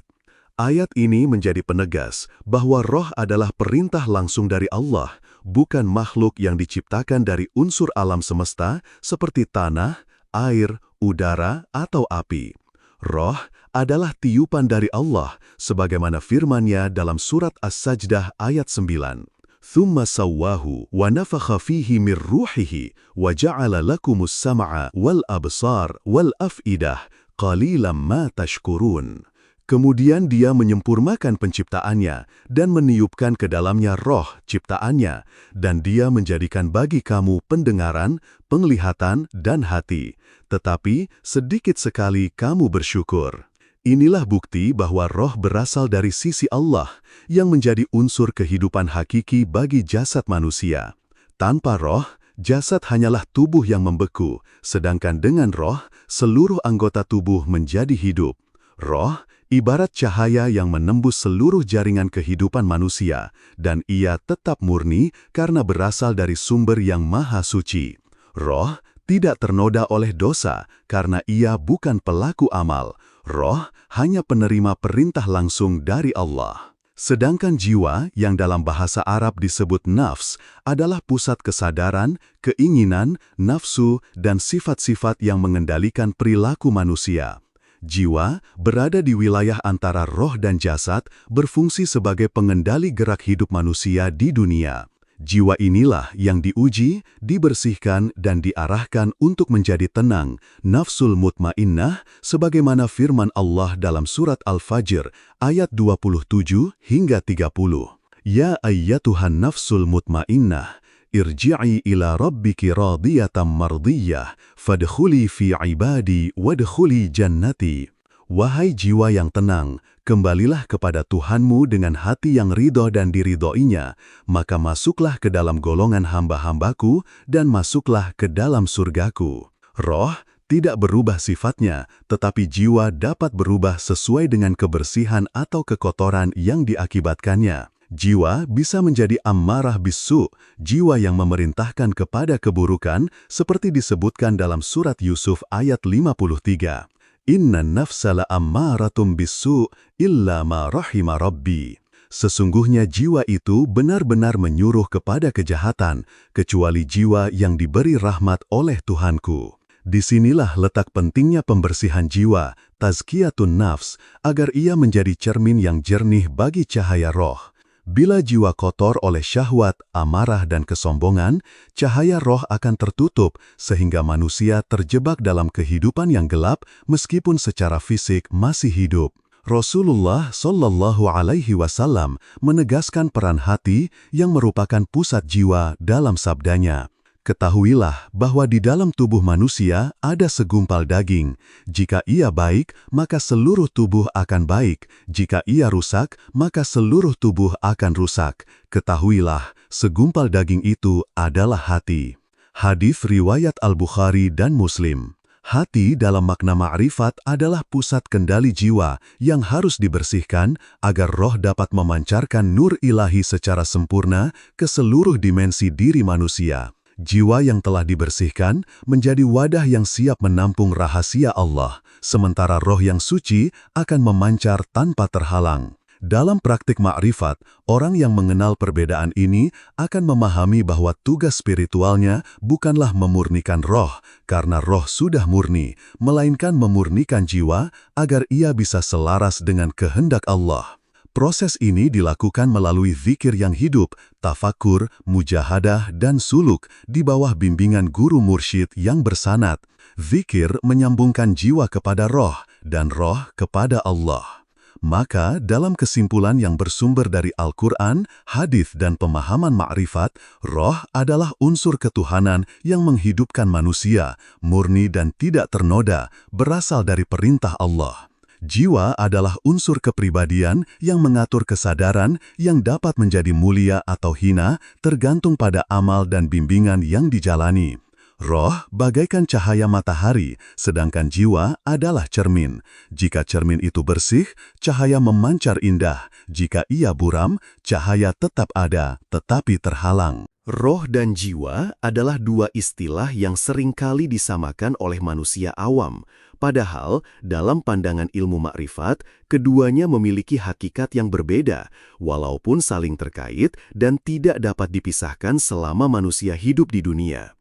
Ayat ini menjadi penegas bahwa roh adalah perintah langsung dari Allah, bukan makhluk yang diciptakan dari unsur alam semesta seperti tanah, air, udara, atau api. Roh adalah tiupan dari Allah, sebagaimana firman-Nya dalam surat As-Sajdah ayat 9. "Tsumma sawwahu wa nafakha fihi mir ruhihi wa ja'ala lakumus sam'a wal absar wal af'idah qalilan ma tashkurun." Kemudian dia menyempurnakan penciptaannya dan meniupkan ke dalamnya roh ciptaannya, dan dia menjadikan bagi kamu pendengaran, penglihatan, dan hati. Tetapi sedikit sekali kamu bersyukur. Inilah bukti bahwa roh berasal dari sisi Allah yang menjadi unsur kehidupan hakiki bagi jasad manusia. Tanpa roh, jasad hanyalah tubuh yang membeku, sedangkan dengan roh, seluruh anggota tubuh menjadi hidup. Roh ibarat cahaya yang menembus seluruh jaringan kehidupan manusia, dan ia tetap murni karena berasal dari sumber yang maha suci. Roh tidak ternoda oleh dosa karena ia bukan pelaku amal. Roh hanya penerima perintah langsung dari Allah. Sedangkan jiwa yang dalam bahasa Arab disebut nafs adalah pusat kesadaran, keinginan, nafsu, dan sifat-sifat yang mengendalikan perilaku manusia. Jiwa berada di wilayah antara roh dan jasad, berfungsi sebagai pengendali gerak hidup manusia di dunia. Jiwa inilah yang diuji, dibersihkan, dan diarahkan untuk menjadi tenang, nafsul mutmainnah, sebagaimana firman Allah dalam surat Al-Fajr, ayat 27 hingga 30. "Ya ayyatuhan nafsul mutmainnah, irji'i ila rabbiki radiyatan mardiyah, fadkhuli fi ibadi wadkhuli jannati." Wahai jiwa yang tenang, kembalilah kepada Tuhanmu dengan hati yang ridho dan diridhoinya, maka masuklah ke dalam golongan hamba-hambaku dan masuklah ke dalam surgaku. Roh tidak berubah sifatnya, tetapi jiwa dapat berubah sesuai dengan kebersihan atau kekotoran yang diakibatkannya. Jiwa bisa menjadi ammarah bisu, jiwa yang memerintahkan kepada keburukan, seperti disebutkan dalam surat Yusuf ayat 53. "Inna nafsa la ammaratum bisu illa ma rahima rabbi." Sesungguhnya jiwa itu benar-benar menyuruh kepada kejahatan, kecuali jiwa yang diberi rahmat oleh Tuhanku. Disinilah letak pentingnya pembersihan jiwa, tazkiyatun nafs, agar ia menjadi cermin yang jernih bagi cahaya roh. Bila jiwa kotor oleh syahwat, amarah, dan kesombongan, cahaya roh akan tertutup sehingga manusia terjebak dalam kehidupan yang gelap meskipun secara fisik masih hidup. Rasulullah Shallallahu Alaihi Wasallam menegaskan peran hati yang merupakan pusat jiwa dalam sabdanya, Ketahuilah bahwa di dalam tubuh manusia ada segumpal daging. Jika ia baik, maka seluruh tubuh akan baik. Jika ia rusak, maka seluruh tubuh akan rusak. Ketahuilah, segumpal daging itu adalah hati. Hadis riwayat Al-Bukhari dan Muslim. Hati dalam makna ma'rifat adalah pusat kendali jiwa yang harus dibersihkan agar roh dapat memancarkan nur ilahi secara sempurna ke seluruh dimensi diri manusia. Jiwa yang telah dibersihkan menjadi wadah yang siap menampung rahasia Allah, sementara roh yang suci akan memancar tanpa terhalang. Dalam praktik ma'rifat, orang yang mengenal perbedaan ini akan memahami bahwa tugas spiritualnya bukanlah memurnikan roh, karena roh sudah murni, melainkan memurnikan jiwa agar ia bisa selaras dengan kehendak Allah. Proses ini dilakukan melalui zikir yang hidup, tafakur, mujahadah, dan suluk di bawah bimbingan guru mursyid yang bersanad. Zikir menyambungkan jiwa kepada roh, dan roh kepada Allah. Maka, dalam kesimpulan yang bersumber dari Al-Quran, hadis dan pemahaman ma'rifat, roh adalah unsur ketuhanan yang menghidupkan manusia, murni dan tidak ternoda, berasal dari perintah Allah. Jiwa adalah unsur kepribadian yang mengatur kesadaran yang dapat menjadi mulia atau hina, tergantung pada amal dan bimbingan yang dijalani. Roh bagaikan cahaya matahari, sedangkan jiwa adalah cermin. Jika cermin itu bersih, cahaya memancar indah. Jika ia buram, cahaya tetap ada, tetapi terhalang. Roh dan jiwa adalah dua istilah yang seringkali disamakan oleh manusia awam. Padahal, dalam pandangan ilmu makrifat, keduanya memiliki hakikat yang berbeda, walaupun saling terkait dan tidak dapat dipisahkan selama manusia hidup di dunia.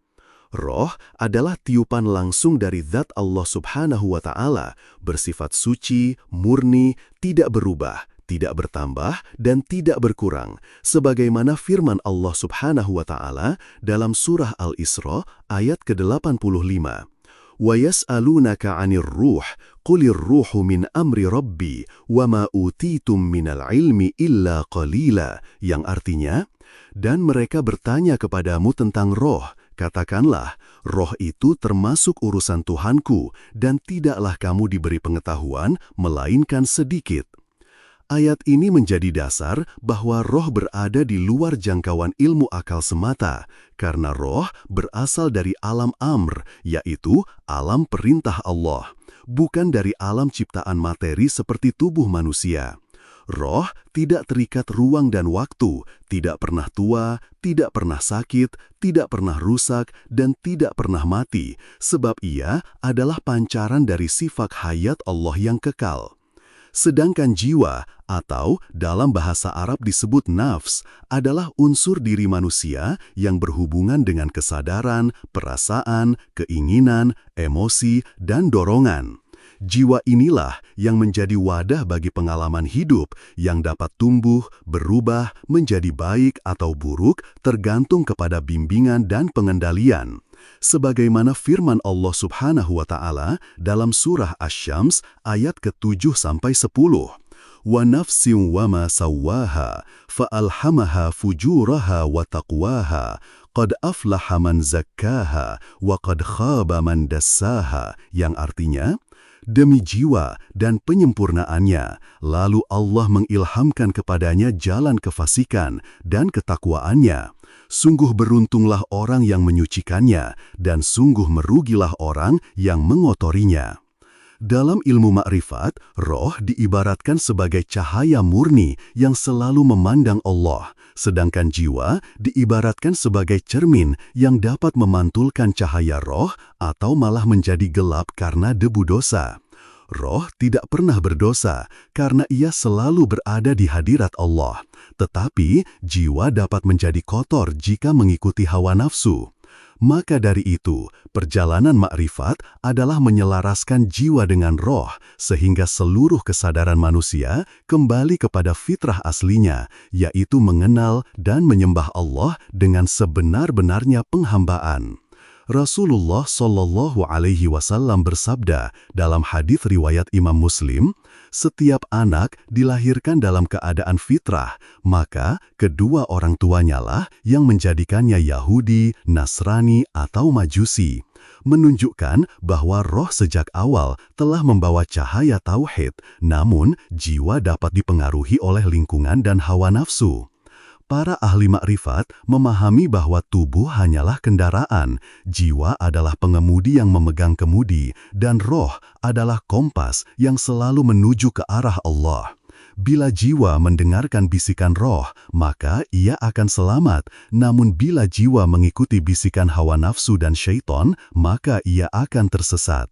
Roh adalah tiupan langsung dari zat Allah Subhanahu wa Ta'ala, bersifat suci, murni, tidak berubah, tidak bertambah, dan tidak berkurang, sebagaimana firman Allah Subhanahu wa Ta'ala dalam surah Al-Isra ayat ke-85. وَيَسْأَلُونَكَ عَنِ الرُّوحِ قُلِ الرُّوحُ مِنْ أَمْرِ رَبِّي وَمَا أُوتِيتُم مِّنَ الْعِلْمِ إِلَّا قَلِيلًا, yang artinya, dan mereka bertanya kepadamu tentang roh. Katakanlah, roh itu termasuk urusan Tuhanku, dan tidaklah kamu diberi pengetahuan, melainkan sedikit. Ayat ini menjadi dasar bahwa roh berada di luar jangkauan ilmu akal semata, karena roh berasal dari alam amr, yaitu alam perintah Allah, bukan dari alam ciptaan materi seperti tubuh manusia. Roh tidak terikat ruang dan waktu, tidak pernah tua, tidak pernah sakit, tidak pernah rusak, dan tidak pernah mati, sebab ia adalah pancaran dari sifat hayat Allah yang kekal. Sedangkan jiwa, atau dalam bahasa Arab disebut nafs, adalah unsur diri manusia yang berhubungan dengan kesadaran, perasaan, keinginan, emosi, dan dorongan. Jiwa inilah yang menjadi wadah bagi pengalaman hidup yang dapat tumbuh, berubah, menjadi baik atau buruk tergantung kepada bimbingan dan pengendalian. Sebagaimana firman Allah Subhanahu wa Ta'ala dalam surah Asy-Syams ayat ke-7-10. Wa nafsin wa ma sawwaha fa'alhamaha fujuraha wa taqwaha qad aflaha man zakkaha wa qad khaba man dassaha, yang artinya, demi jiwa dan penyempurnaannya, lalu Allah mengilhamkan kepadanya jalan kefasikan dan ketakwaannya. Sungguh beruntunglah orang yang menyucikannya, dan sungguh merugilah orang yang mengotorinya. Dalam ilmu makrifat, roh diibaratkan sebagai cahaya murni yang selalu memandang Allah, sedangkan jiwa diibaratkan sebagai cermin yang dapat memantulkan cahaya roh atau malah menjadi gelap karena debu dosa. Roh tidak pernah berdosa karena ia selalu berada di hadirat Allah, tetapi jiwa dapat menjadi kotor jika mengikuti hawa nafsu. Maka dari itu, perjalanan makrifat adalah menyelaraskan jiwa dengan roh, sehingga seluruh kesadaran manusia kembali kepada fitrah aslinya, yaitu mengenal dan menyembah Allah dengan sebenar-benarnya penghambaan. Rasulullah Shallallahu Alaihi Wasallam bersabda dalam hadis riwayat Imam Muslim, Setiap anak dilahirkan dalam keadaan fitrah, maka kedua orang tuanya lah yang menjadikannya Yahudi, Nasrani, atau Majusi. Menunjukkan bahwa roh sejak awal telah membawa cahaya tauhid, namun jiwa dapat dipengaruhi oleh lingkungan dan hawa nafsu. Para ahli makrifat memahami bahwa tubuh hanyalah kendaraan, jiwa adalah pengemudi yang memegang kemudi, dan roh adalah kompas yang selalu menuju ke arah Allah. Bila jiwa mendengarkan bisikan roh, maka ia akan selamat. Namun bila jiwa mengikuti bisikan hawa nafsu dan syaitan, maka ia akan tersesat.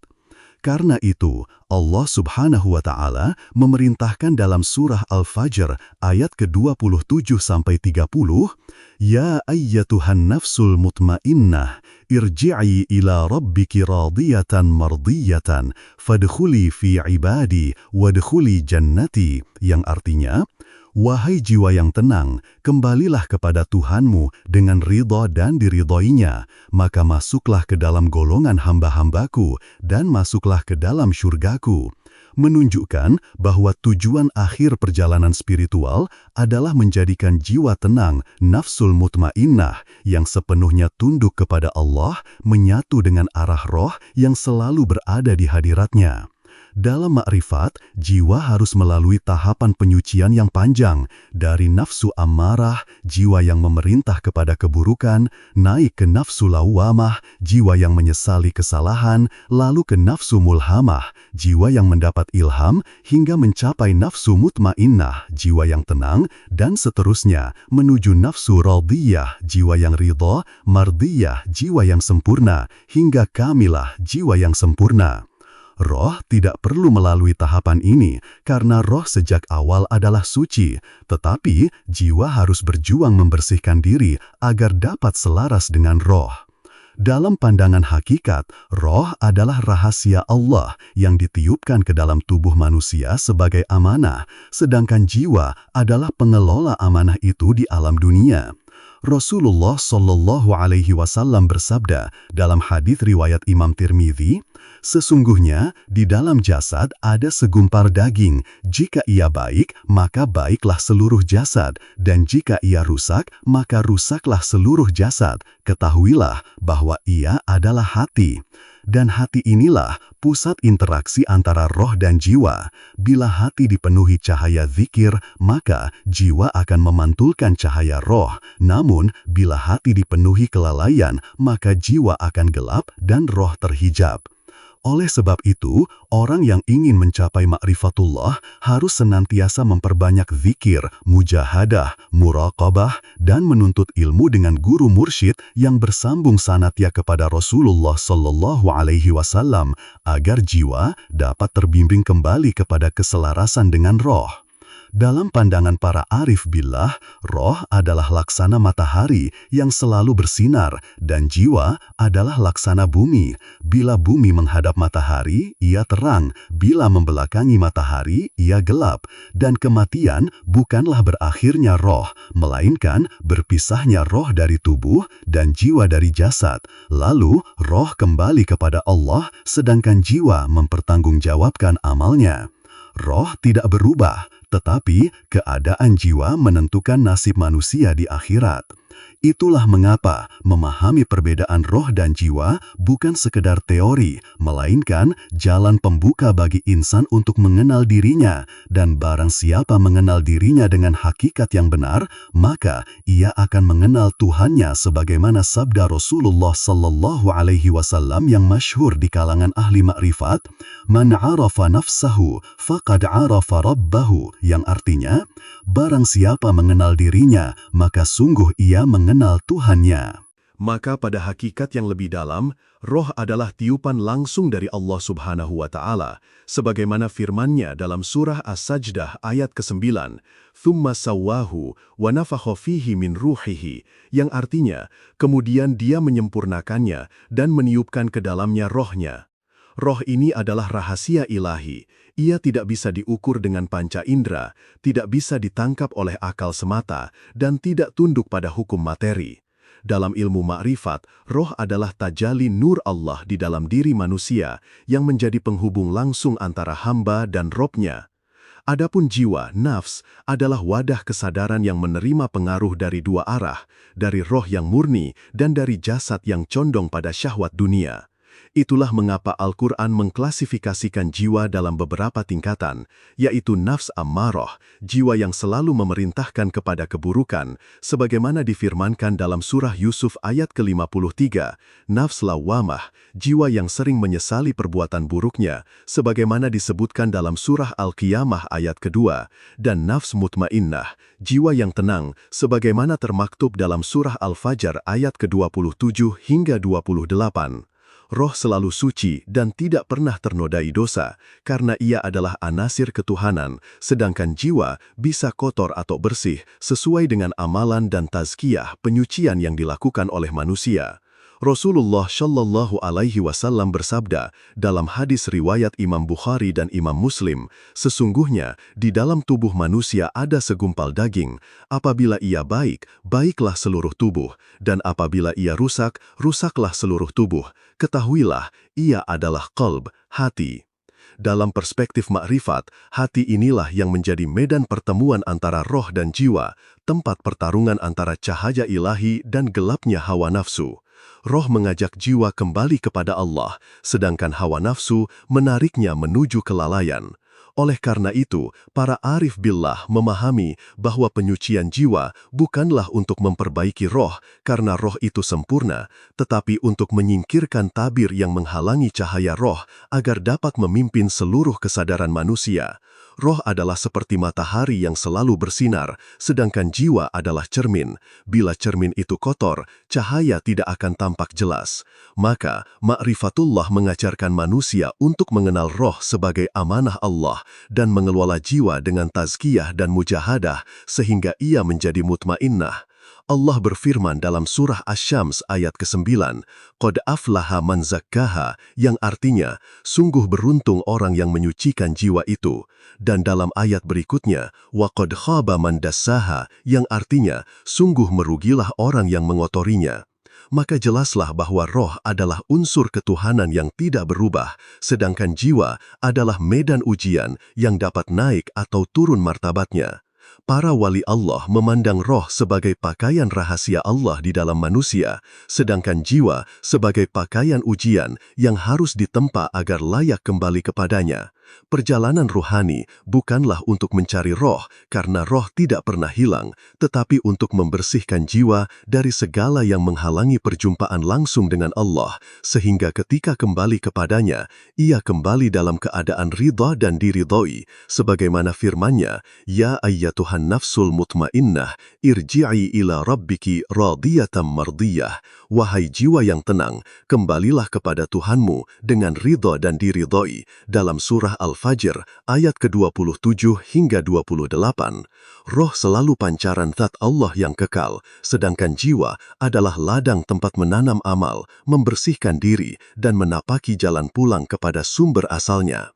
Karena itu, Allah Subhanahu wa Ta'ala memerintahkan dalam surah Al-Fajr ayat ke-27-30, "Ya ayyatuhan nafsul mutmainnah, irji'i ila rabbiki radiyatan mardiyatan, fadkhuli fi ibadi, wadkhuli jannati," yang artinya, "Wahai jiwa yang tenang, kembalilah kepada Tuhanmu dengan ridha dan diridhoinya, maka masuklah ke dalam golongan hamba-hambaku dan masuklah ke dalam syurgaku." Menunjukkan bahwa tujuan akhir perjalanan spiritual adalah menjadikan jiwa tenang, nafsul mutmainnah, yang sepenuhnya tunduk kepada Allah, menyatu dengan arah roh yang selalu berada di hadiratnya. Dalam makrifat, jiwa harus melalui tahapan penyucian yang panjang, dari nafsu ammarah, jiwa yang memerintah kepada keburukan, naik ke nafsu lawamah, jiwa yang menyesali kesalahan, lalu ke nafsu mulhamah, jiwa yang mendapat ilham, hingga mencapai nafsu mutmainnah, jiwa yang tenang, dan seterusnya, menuju nafsu radiyah, jiwa yang ridha, mardiyah, jiwa yang sempurna, hingga kamilah, jiwa yang sempurna. Roh tidak perlu melalui tahapan ini karena roh sejak awal adalah suci, tetapi jiwa harus berjuang membersihkan diri agar dapat selaras dengan roh. Dalam pandangan hakikat, roh adalah rahasia Allah yang ditiupkan ke dalam tubuh manusia sebagai amanah, sedangkan jiwa adalah pengelola amanah itu di alam dunia. Rasulullah Shallallahu Alaihi Wasallam bersabda dalam hadits riwayat Imam Tirmidzi, "Sesungguhnya di dalam jasad ada segumpal daging. Jika ia baik, maka baiklah seluruh jasad, dan jika ia rusak, maka rusaklah seluruh jasad. Ketahuilah bahwa ia adalah hati. Dan hati inilah pusat interaksi antara roh dan jiwa. Bila hati dipenuhi cahaya zikir, maka jiwa akan memantulkan cahaya roh. Namun, bila hati dipenuhi kelalaian, maka jiwa akan gelap dan roh terhijab." Oleh sebab itu, orang yang ingin mencapai ma'rifatullah harus senantiasa memperbanyak zikir, mujahadah, muraqabah, dan menuntut ilmu dengan guru mursyid yang bersambung sanatnya kepada Rasulullah Sallallahu Alaihi Wasallam agar jiwa dapat terbimbing kembali kepada keselarasan dengan roh. Dalam pandangan para arif billah, roh adalah laksana matahari yang selalu bersinar dan jiwa adalah laksana bumi. Bila bumi menghadap matahari, ia terang. Bila membelakangi matahari, ia gelap. Dan kematian bukanlah berakhirnya roh, melainkan berpisahnya roh dari tubuh dan jiwa dari jasad. Lalu, roh kembali kepada Allah, sedangkan jiwa mempertanggungjawabkan amalnya. Roh tidak berubah, tetapi keadaan jiwa menentukan nasib manusia di akhirat. Itulah mengapa memahami perbedaan roh dan jiwa bukan sekedar teori, melainkan jalan pembuka bagi insan untuk mengenal dirinya, dan barang siapa mengenal dirinya dengan hakikat yang benar, maka ia akan mengenal Tuhannya sebagaimana sabda Rasulullah Sallallahu Alaihi Wasallam yang masyhur di kalangan ahli makrifat, "Man 'arafa nafsahu faqad 'arafa rabbahu," yang artinya, barang siapa mengenal dirinya, maka sungguh ia mengenal Tuhannya. Maka pada hakikat yang lebih dalam, roh adalah tiupan langsung dari Allah Subhanahu wa Ta'ala, sebagaimana firman-Nya dalam surah As-Sajdah ayat ke-9, "Thumma sawwahu wa nafakha fihi min ruhihi," yang artinya, kemudian Dia menyempurnakannya dan meniupkan ke dalamnya rohnya. Roh ini adalah rahasia ilahi. Ia tidak bisa diukur dengan panca indera, tidak bisa ditangkap oleh akal semata, dan tidak tunduk pada hukum materi. Dalam ilmu ma'rifat, roh adalah tajalli nur Allah di dalam diri manusia yang menjadi penghubung langsung antara hamba dan Robnya. Adapun jiwa, nafs, adalah wadah kesadaran yang menerima pengaruh dari dua arah, dari roh yang murni dan dari jasad yang condong pada syahwat dunia. Itulah mengapa Al-Quran mengklasifikasikan jiwa dalam beberapa tingkatan, yaitu nafs ammarah, jiwa yang selalu memerintahkan kepada keburukan, sebagaimana difirmankan dalam surah Yusuf ayat ke-53, nafs lawamah, jiwa yang sering menyesali perbuatan buruknya, sebagaimana disebutkan dalam surah Al-Qiyamah ayat kedua, dan nafs mutmainnah, jiwa yang tenang, sebagaimana termaktub dalam surah Al-Fajr ayat ke-27 hingga 28. Roh selalu suci dan tidak pernah ternodai dosa, karena ia adalah anasir ketuhanan, sedangkan jiwa bisa kotor atau bersih sesuai dengan amalan dan tazkiyah penyucian yang dilakukan oleh manusia. Rasulullah Shallallahu Alaihi Wasallam bersabda dalam hadis riwayat Imam Bukhari dan Imam Muslim, sesungguhnya di dalam tubuh manusia ada segumpal daging, apabila ia baik, baiklah seluruh tubuh, dan apabila ia rusak, rusaklah seluruh tubuh. Ketahuilah, ia adalah qalb, hati. Dalam perspektif makrifat, hati inilah yang menjadi medan pertemuan antara roh dan jiwa, tempat pertarungan antara cahaya ilahi dan gelapnya hawa nafsu. Roh mengajak jiwa kembali kepada Allah, sedangkan hawa nafsu menariknya menuju kelalaian. Oleh karena itu, para arif billah memahami bahwa penyucian jiwa bukanlah untuk memperbaiki roh, karena roh itu sempurna, tetapi untuk menyingkirkan tabir yang menghalangi cahaya roh agar dapat memimpin seluruh kesadaran manusia. Roh adalah seperti matahari yang selalu bersinar, sedangkan jiwa adalah cermin. Bila cermin itu kotor, cahaya tidak akan tampak jelas. Maka, ma'rifatullah mengajarkan manusia untuk mengenal roh sebagai amanah Allah dan mengelola jiwa dengan tazkiyah dan mujahadah sehingga ia menjadi mutmainnah. Allah berfirman dalam surah Asy-Syams ayat ke-9, Qad aflaha man zakkaha, yang artinya, sungguh beruntung orang yang menyucikan jiwa itu. Dan dalam ayat berikutnya, Wa qad khaba man dassaha, yang artinya, sungguh merugilah orang yang mengotorinya. Maka jelaslah bahwa roh adalah unsur ketuhanan yang tidak berubah, sedangkan jiwa adalah medan ujian yang dapat naik atau turun martabatnya. Para wali Allah memandang roh sebagai pakaian rahasia Allah di dalam manusia, sedangkan jiwa sebagai pakaian ujian yang harus ditempa agar layak kembali kepadanya. Perjalanan ruhani bukanlah untuk mencari roh, karena roh tidak pernah hilang, tetapi untuk membersihkan jiwa dari segala yang menghalangi perjumpaan langsung dengan Allah, sehingga ketika kembali kepadanya, ia kembali dalam keadaan ridha dan diridhoi, sebagaimana firman-Nya, Ya ayyatuhan nafsul mutmainnah, irji'i ila rabbiki radiyatan mardiyah. Wahai jiwa yang tenang, kembalilah kepada Tuhanmu dengan ridha dan diridhoi, dalam surah Al-Fajr ayat ke-27 hingga 28. Roh selalu pancaran zat Allah yang kekal, sedangkan jiwa adalah ladang tempat menanam amal, membersihkan diri, dan menapaki jalan pulang kepada sumber asalnya.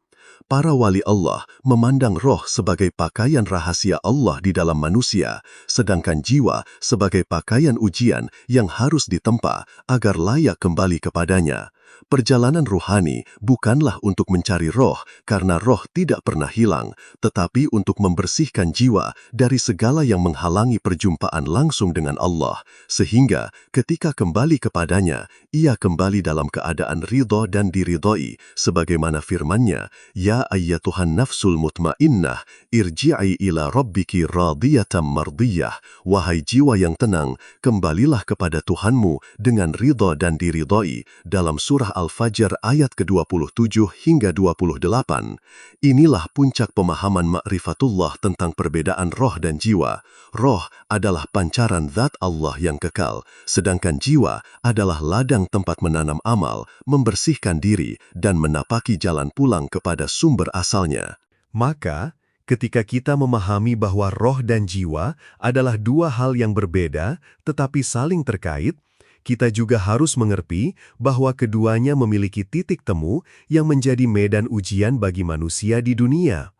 Para wali Allah memandang roh sebagai pakaian rahasia Allah di dalam manusia, sedangkan jiwa sebagai pakaian ujian yang harus ditempa agar layak kembali kepadanya. Perjalanan ruhani bukanlah untuk mencari roh, karena roh tidak pernah hilang, tetapi untuk membersihkan jiwa dari segala yang menghalangi perjumpaan langsung dengan Allah, sehingga ketika kembali kepadanya, ia kembali dalam keadaan ridha dan diridhoi, sebagaimana firman-Nya, Ya ayyatuhan nafsul mutmainnah, irji'i ila rabbiki radiyatan mardiyah. Wahai jiwa yang tenang, kembalilah kepada Tuhanmu dengan ridha dan diridhoi, dalam surah Al-Fajr ayat ke-27 hingga 28. Inilah puncak pemahaman ma'rifatullah tentang perbedaan roh dan jiwa. Roh adalah pancaran zat Allah yang kekal, sedangkan jiwa adalah ladang tempat menanam amal, membersihkan diri, dan menapaki jalan pulang kepada sumber asalnya. Maka, ketika kita memahami bahwa roh dan jiwa adalah dua hal yang berbeda tetapi saling terkait, kita juga harus mengerti bahwa keduanya memiliki titik temu yang menjadi medan ujian bagi manusia di dunia.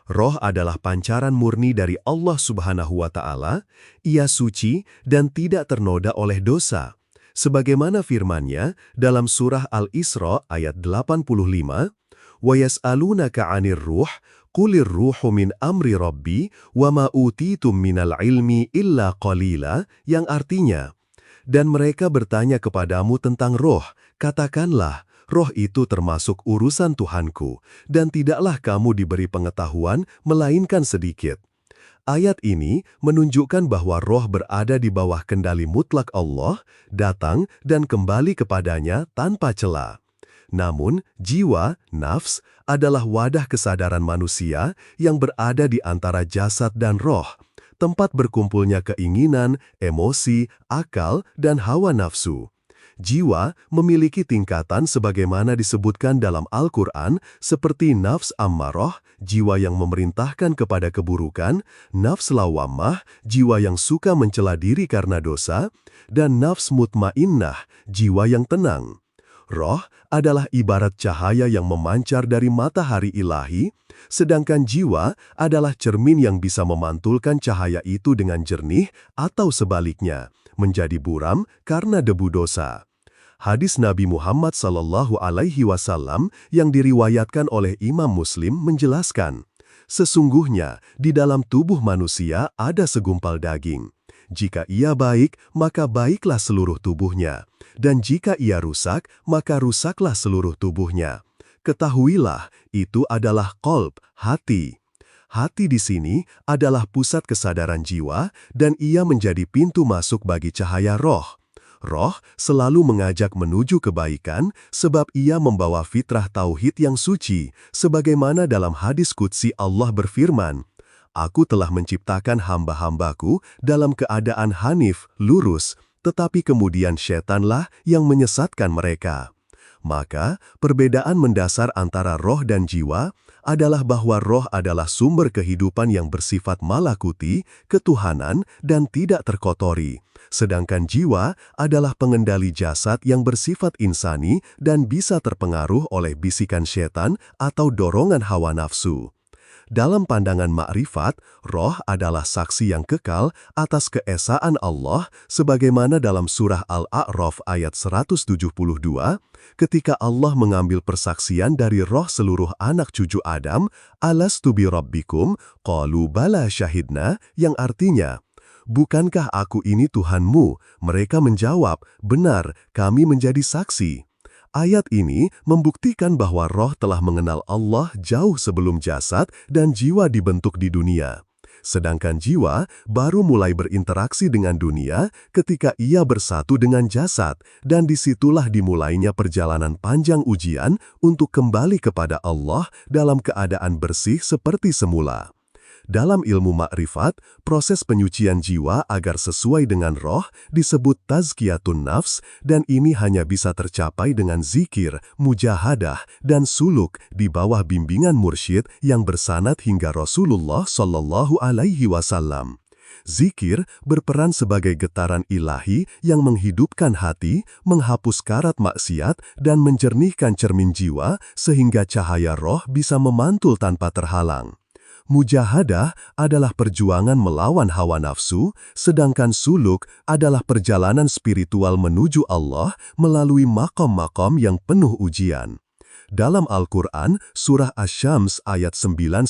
Roh adalah pancaran murni dari Allah Subhanahu wa Ta'ala, ia suci dan tidak ternoda oleh dosa. Sebagaimana firman-Nya dalam surah Al-Isra ayat 85, وَيَسْأَلُونَكَ عَنِ الرُّوحِ Qulir ruhu min amri rabbi wa ma utitum minal ilmi illa qalila, yang artinya, dan mereka bertanya kepadamu tentang roh, katakanlah, roh itu termasuk urusan Tuhanku, dan tidaklah kamu diberi pengetahuan melainkan sedikit. Ayat ini menunjukkan bahwa roh berada di bawah kendali mutlak Allah, datang dan kembali kepadanya tanpa cela. Namun, jiwa, nafs, adalah wadah kesadaran manusia yang berada di antara jasad dan roh, tempat berkumpulnya keinginan, emosi, akal, dan hawa nafsu. Jiwa memiliki tingkatan sebagaimana disebutkan dalam Al-Quran seperti nafs ammarah, jiwa yang memerintahkan kepada keburukan, nafs lawamah, jiwa yang suka mencela diri karena dosa, dan nafs mutmainnah, jiwa yang tenang. Roh adalah ibarat cahaya yang memancar dari matahari ilahi, sedangkan jiwa adalah cermin yang bisa memantulkan cahaya itu dengan jernih atau sebaliknya, menjadi buram karena debu dosa. Hadis Nabi Muhammad SAW yang diriwayatkan oleh Imam Muslim menjelaskan, sesungguhnya di dalam tubuh manusia ada segumpal daging. Jika ia baik, maka baiklah seluruh tubuhnya. Dan jika ia rusak, maka rusaklah seluruh tubuhnya. Ketahuilah, itu adalah qalb, hati. Hati di sini adalah pusat kesadaran jiwa, dan ia menjadi pintu masuk bagi cahaya roh. Roh selalu mengajak menuju kebaikan, sebab ia membawa fitrah tauhid yang suci, sebagaimana dalam hadis qudsi Allah berfirman, Aku telah menciptakan hamba-hambaku dalam keadaan hanif, lurus, tetapi kemudian setanlah yang menyesatkan mereka. Maka, perbedaan mendasar antara roh dan jiwa adalah bahwa roh adalah sumber kehidupan yang bersifat malakuti, ketuhanan, dan tidak terkotori. Sedangkan jiwa adalah pengendali jasad yang bersifat insani dan bisa terpengaruh oleh bisikan setan atau dorongan hawa nafsu. Dalam pandangan ma'rifat, roh adalah saksi yang kekal atas keesaan Allah sebagaimana dalam surah Al-A'raf ayat 172, ketika Allah mengambil persaksian dari roh seluruh anak cucu Adam, alastu bi rabbikum, qalu bala syahidna, yang artinya, bukankah aku ini Tuhanmu? Mereka menjawab, benar, kami menjadi saksi. Ayat ini membuktikan bahwa roh telah mengenal Allah jauh sebelum jasad dan jiwa dibentuk di dunia. Sedangkan jiwa baru mulai berinteraksi dengan dunia ketika ia bersatu dengan jasad, dan disitulah dimulainya perjalanan panjang ujian untuk kembali kepada Allah dalam keadaan bersih seperti semula. Dalam ilmu makrifat, proses penyucian jiwa agar sesuai dengan roh disebut tazkiyatun nafs, dan ini hanya bisa tercapai dengan zikir, mujahadah, dan suluk di bawah bimbingan mursyid yang bersanad hingga Rasulullah SAW. Zikir berperan sebagai getaran ilahi yang menghidupkan hati, menghapus karat maksiat, dan menjernihkan cermin jiwa sehingga cahaya roh bisa memantul tanpa terhalang. Mujahadah adalah perjuangan melawan hawa nafsu, sedangkan suluk adalah perjalanan spiritual menuju Allah melalui makom-makom yang penuh ujian. Dalam Al-Quran, surah Asy-Syams ayat 9-10,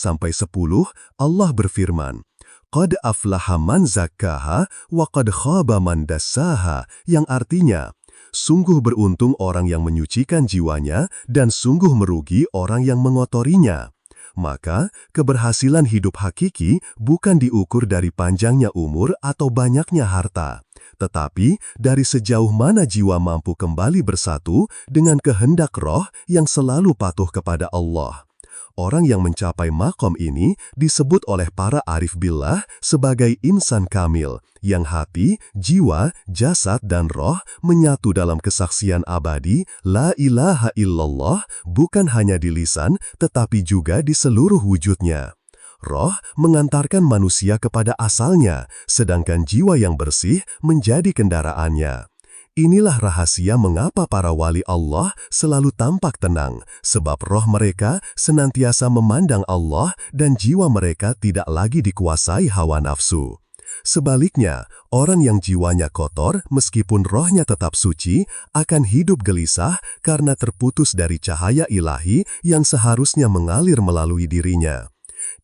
Allah berfirman, Qad aflaha man zakkaha wa qad khaba man dassaha, yang artinya, sungguh beruntung orang yang menyucikan jiwanya dan sungguh merugi orang yang mengotorinya. Maka, keberhasilan hidup hakiki bukan diukur dari panjangnya umur atau banyaknya harta, tetapi dari sejauh mana jiwa mampu kembali bersatu dengan kehendak roh yang selalu patuh kepada Allah. Orang yang mencapai makom ini disebut oleh para arif billah sebagai insan kamil, yang hati, jiwa, jasad, dan roh menyatu dalam kesaksian abadi, La ilaha illallah, bukan hanya di lisan, tetapi juga di seluruh wujudnya. Roh mengantarkan manusia kepada asalnya, sedangkan jiwa yang bersih menjadi kendaraannya. Inilah rahasia mengapa para wali Allah selalu tampak tenang, sebab roh mereka senantiasa memandang Allah dan jiwa mereka tidak lagi dikuasai hawa nafsu. Sebaliknya, orang yang jiwanya kotor meskipun rohnya tetap suci akan hidup gelisah karena terputus dari cahaya ilahi yang seharusnya mengalir melalui dirinya.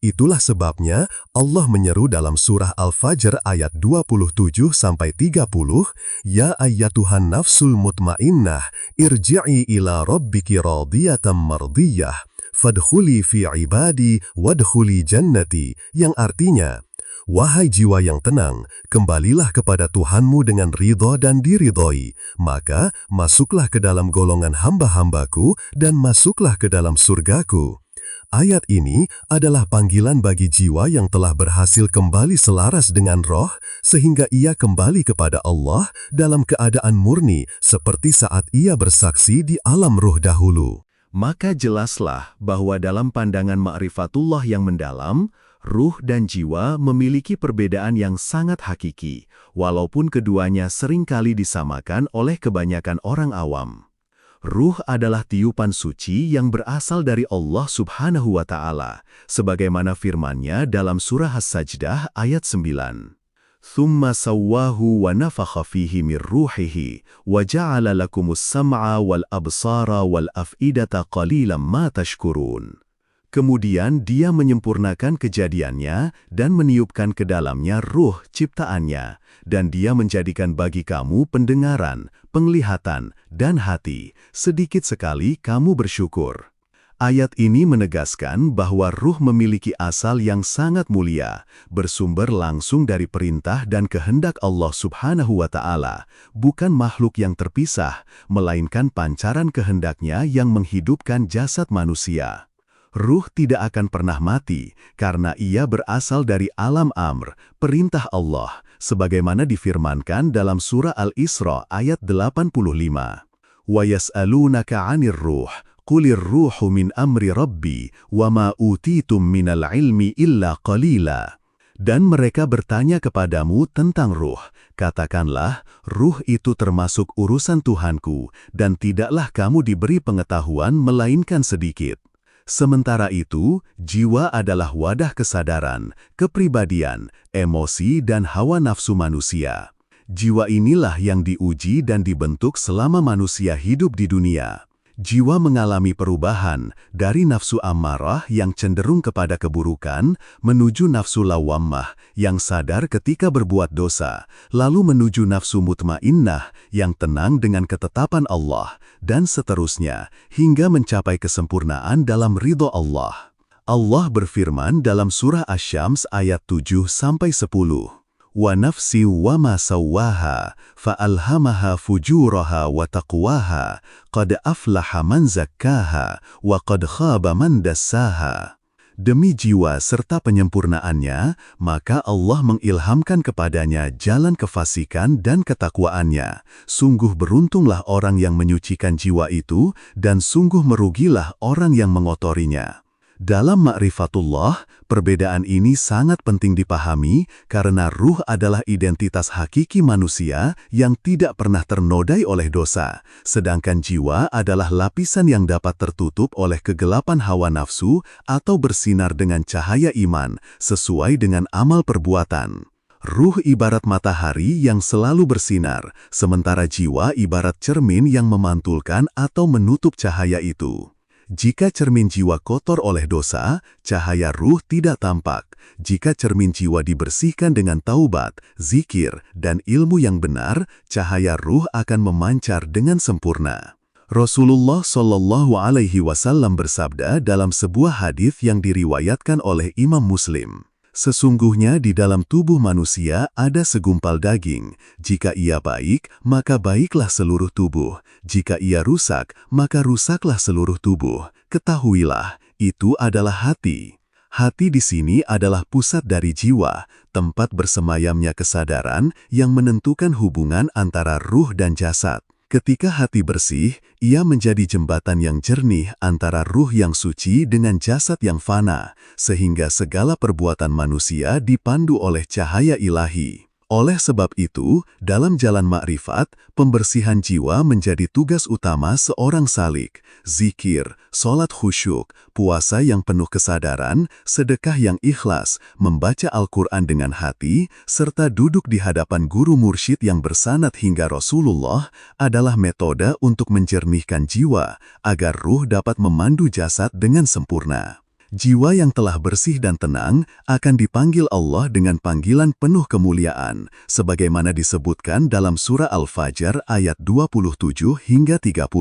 Itulah sebabnya Allah menyeru dalam surah Al-Fajr ayat 27-30, Ya ayyatuhan nafsul mutmainnah, irji'i ila rabbiki radiyatan mardiyah, fadkhuli fi ibadi wadkhuli jannati, yang artinya, wahai jiwa yang tenang, kembalilah kepada Tuhanmu dengan ridha dan diridhoi, maka masuklah ke dalam golongan hamba-hambaku dan masuklah ke dalam surgaku. Ayat ini adalah panggilan bagi jiwa yang telah berhasil kembali selaras dengan roh, sehingga ia kembali kepada Allah dalam keadaan murni seperti saat ia bersaksi di alam ruh dahulu. Maka jelaslah bahwa dalam pandangan ma'rifatullah yang mendalam, ruh dan jiwa memiliki perbedaan yang sangat hakiki, walaupun keduanya seringkali disamakan oleh kebanyakan orang awam. Ruh adalah tiupan suci yang berasal dari Allah Subhanahu wa Ta'ala, sebagaimana firman-Nya dalam surah As-Sajdah ayat 9. ثُمَّ سَوَّاهُ وَنَفَخَ فِيهِ مِنْ رُوحِهِ وَجَعَلَ لَكُمُ السَّمْعَ وَالْأَبْصَارَ وَالْأَفْئِدَةَ قَلِيلًا مَا تَشْكُرُونَ. Kemudian Dia menyempurnakan kejadiannya dan meniupkan ke dalamnya ruh ciptaannya, dan Dia menjadikan bagi kamu pendengaran, penglihatan, dan hati. Sedikit sekali kamu bersyukur. Ayat ini menegaskan bahwa ruh memiliki asal yang sangat mulia, bersumber langsung dari perintah dan kehendak Allah Subhanahu wa Ta'ala, bukan makhluk yang terpisah, melainkan pancaran kehendaknya yang menghidupkan jasad manusia. Ruh tidak akan pernah mati, karena ia berasal dari alam amr, perintah Allah, sebagaimana difirmankan dalam surah Al-Isra ayat 85. وَيَسْأَلُونَكَ عَنِ الرُّوحِ قُلِ الرُّوحُ مِنْ أَمْرِ رَبِّي وَمَا أُوتِيتُم مِّنَ الْعِلْمِ إِلَّا قَلِيلًا. Dan mereka bertanya kepadamu tentang ruh. Katakanlah, ruh itu termasuk urusan Tuhanku, dan tidaklah kamu diberi pengetahuan melainkan sedikit. Sementara itu, jiwa adalah wadah kesadaran, kepribadian, emosi, dan hawa nafsu manusia. Jiwa inilah yang diuji dan dibentuk selama manusia hidup di dunia. Jiwa mengalami perubahan dari nafsu ammarah yang cenderung kepada keburukan menuju nafsu lawammah yang sadar ketika berbuat dosa, lalu menuju nafsu mutmainnah yang tenang dengan ketetapan Allah, dan seterusnya hingga mencapai kesempurnaan dalam ridho Allah. Allah berfirman dalam surah Asy-Syams ayat 7-10. وَنَفْسٍ وَمَا سَوَّاهَا فَأَلْهَمَهَا فُجُورَهَا وَتَقْوَاهَا قَدْ أَفْلَحَ مَنْ زَكَّاهَا وَقَدْ خَابَ مَنْ دَسَّاهَا. Demi jiwa serta penyempurnaannya, maka Allah mengilhamkan kepadanya jalan kefasikan dan ketakwaannya. Sungguh beruntunglah orang yang menyucikan jiwa itu, dan sungguh merugilah orang yang mengotorinya. Dalam ma'rifatullah, perbedaan ini sangat penting dipahami karena ruh adalah identitas hakiki manusia yang tidak pernah ternodai oleh dosa, sedangkan jiwa adalah lapisan yang dapat tertutup oleh kegelapan hawa nafsu atau bersinar dengan cahaya iman sesuai dengan amal perbuatan. Ruh ibarat matahari yang selalu bersinar, sementara jiwa ibarat cermin yang memantulkan atau menutup cahaya itu. Jika cermin jiwa kotor oleh dosa, cahaya ruh tidak tampak. Jika cermin jiwa dibersihkan dengan taubat, zikir, dan ilmu yang benar, cahaya ruh akan memancar dengan sempurna. Rasulullah Shallallahu Alaihi Wasallam bersabda dalam sebuah hadis yang diriwayatkan oleh Imam Muslim. Sesungguhnya di dalam tubuh manusia ada segumpal daging. Jika ia baik, maka baiklah seluruh tubuh. Jika ia rusak, maka rusaklah seluruh tubuh. Ketahuilah, itu adalah hati. Hati di sini adalah pusat dari jiwa, tempat bersemayamnya kesadaran yang menentukan hubungan antara ruh dan jasad. Ketika hati bersih, ia menjadi jembatan yang jernih antara ruh yang suci dengan jasad yang fana, sehingga segala perbuatan manusia dipandu oleh cahaya ilahi. Oleh sebab itu, dalam jalan makrifat, pembersihan jiwa menjadi tugas utama seorang salik. Zikir, sholat khusyuk, puasa yang penuh kesadaran, sedekah yang ikhlas, membaca Al-Quran dengan hati, serta duduk di hadapan guru mursyid yang bersanad hingga Rasulullah adalah metode untuk menjernihkan jiwa, agar ruh dapat memandu jasad dengan sempurna. Jiwa yang telah bersih dan tenang akan dipanggil Allah dengan panggilan penuh kemuliaan, sebagaimana disebutkan dalam surah Al-Fajr ayat 27 hingga 30.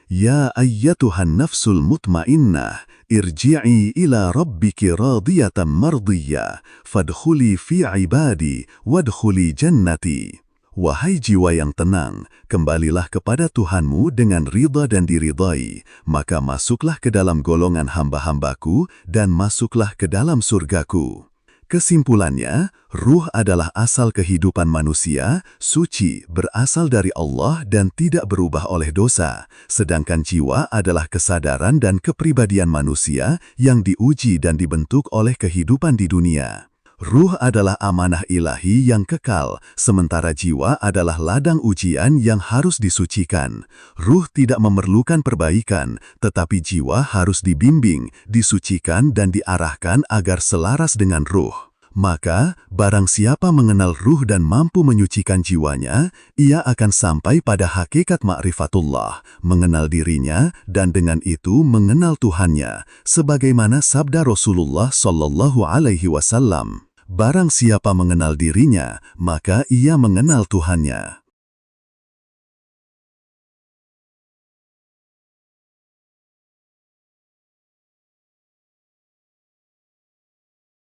Ya ayyatuhan nafsul mutmainnah, irji'i ila rabbiki radiyatan mardiyah, fadkhuli fi ibadi, wadkhuli jannati. Wahai jiwa yang tenang, kembalilah kepada Tuhanmu dengan ridha dan diridai, maka masuklah ke dalam golongan hamba-hambaku dan masuklah ke dalam surgaku. Kesimpulannya, ruh adalah asal kehidupan manusia, suci, berasal dari Allah dan tidak berubah oleh dosa, sedangkan jiwa adalah kesadaran dan kepribadian manusia yang diuji dan dibentuk oleh kehidupan di dunia. Ruh adalah amanah ilahi yang kekal, sementara jiwa adalah ladang ujian yang harus disucikan. Ruh tidak memerlukan perbaikan, tetapi jiwa harus dibimbing, disucikan dan diarahkan agar selaras dengan ruh. Maka, barang siapa mengenal ruh dan mampu menyucikan jiwanya, ia akan sampai pada hakikat ma'rifatullah, mengenal dirinya dan dengan itu mengenal Tuhannya, sebagaimana sabda Rasulullah SAW. Barang siapa mengenal dirinya, maka ia mengenal Tuhannya.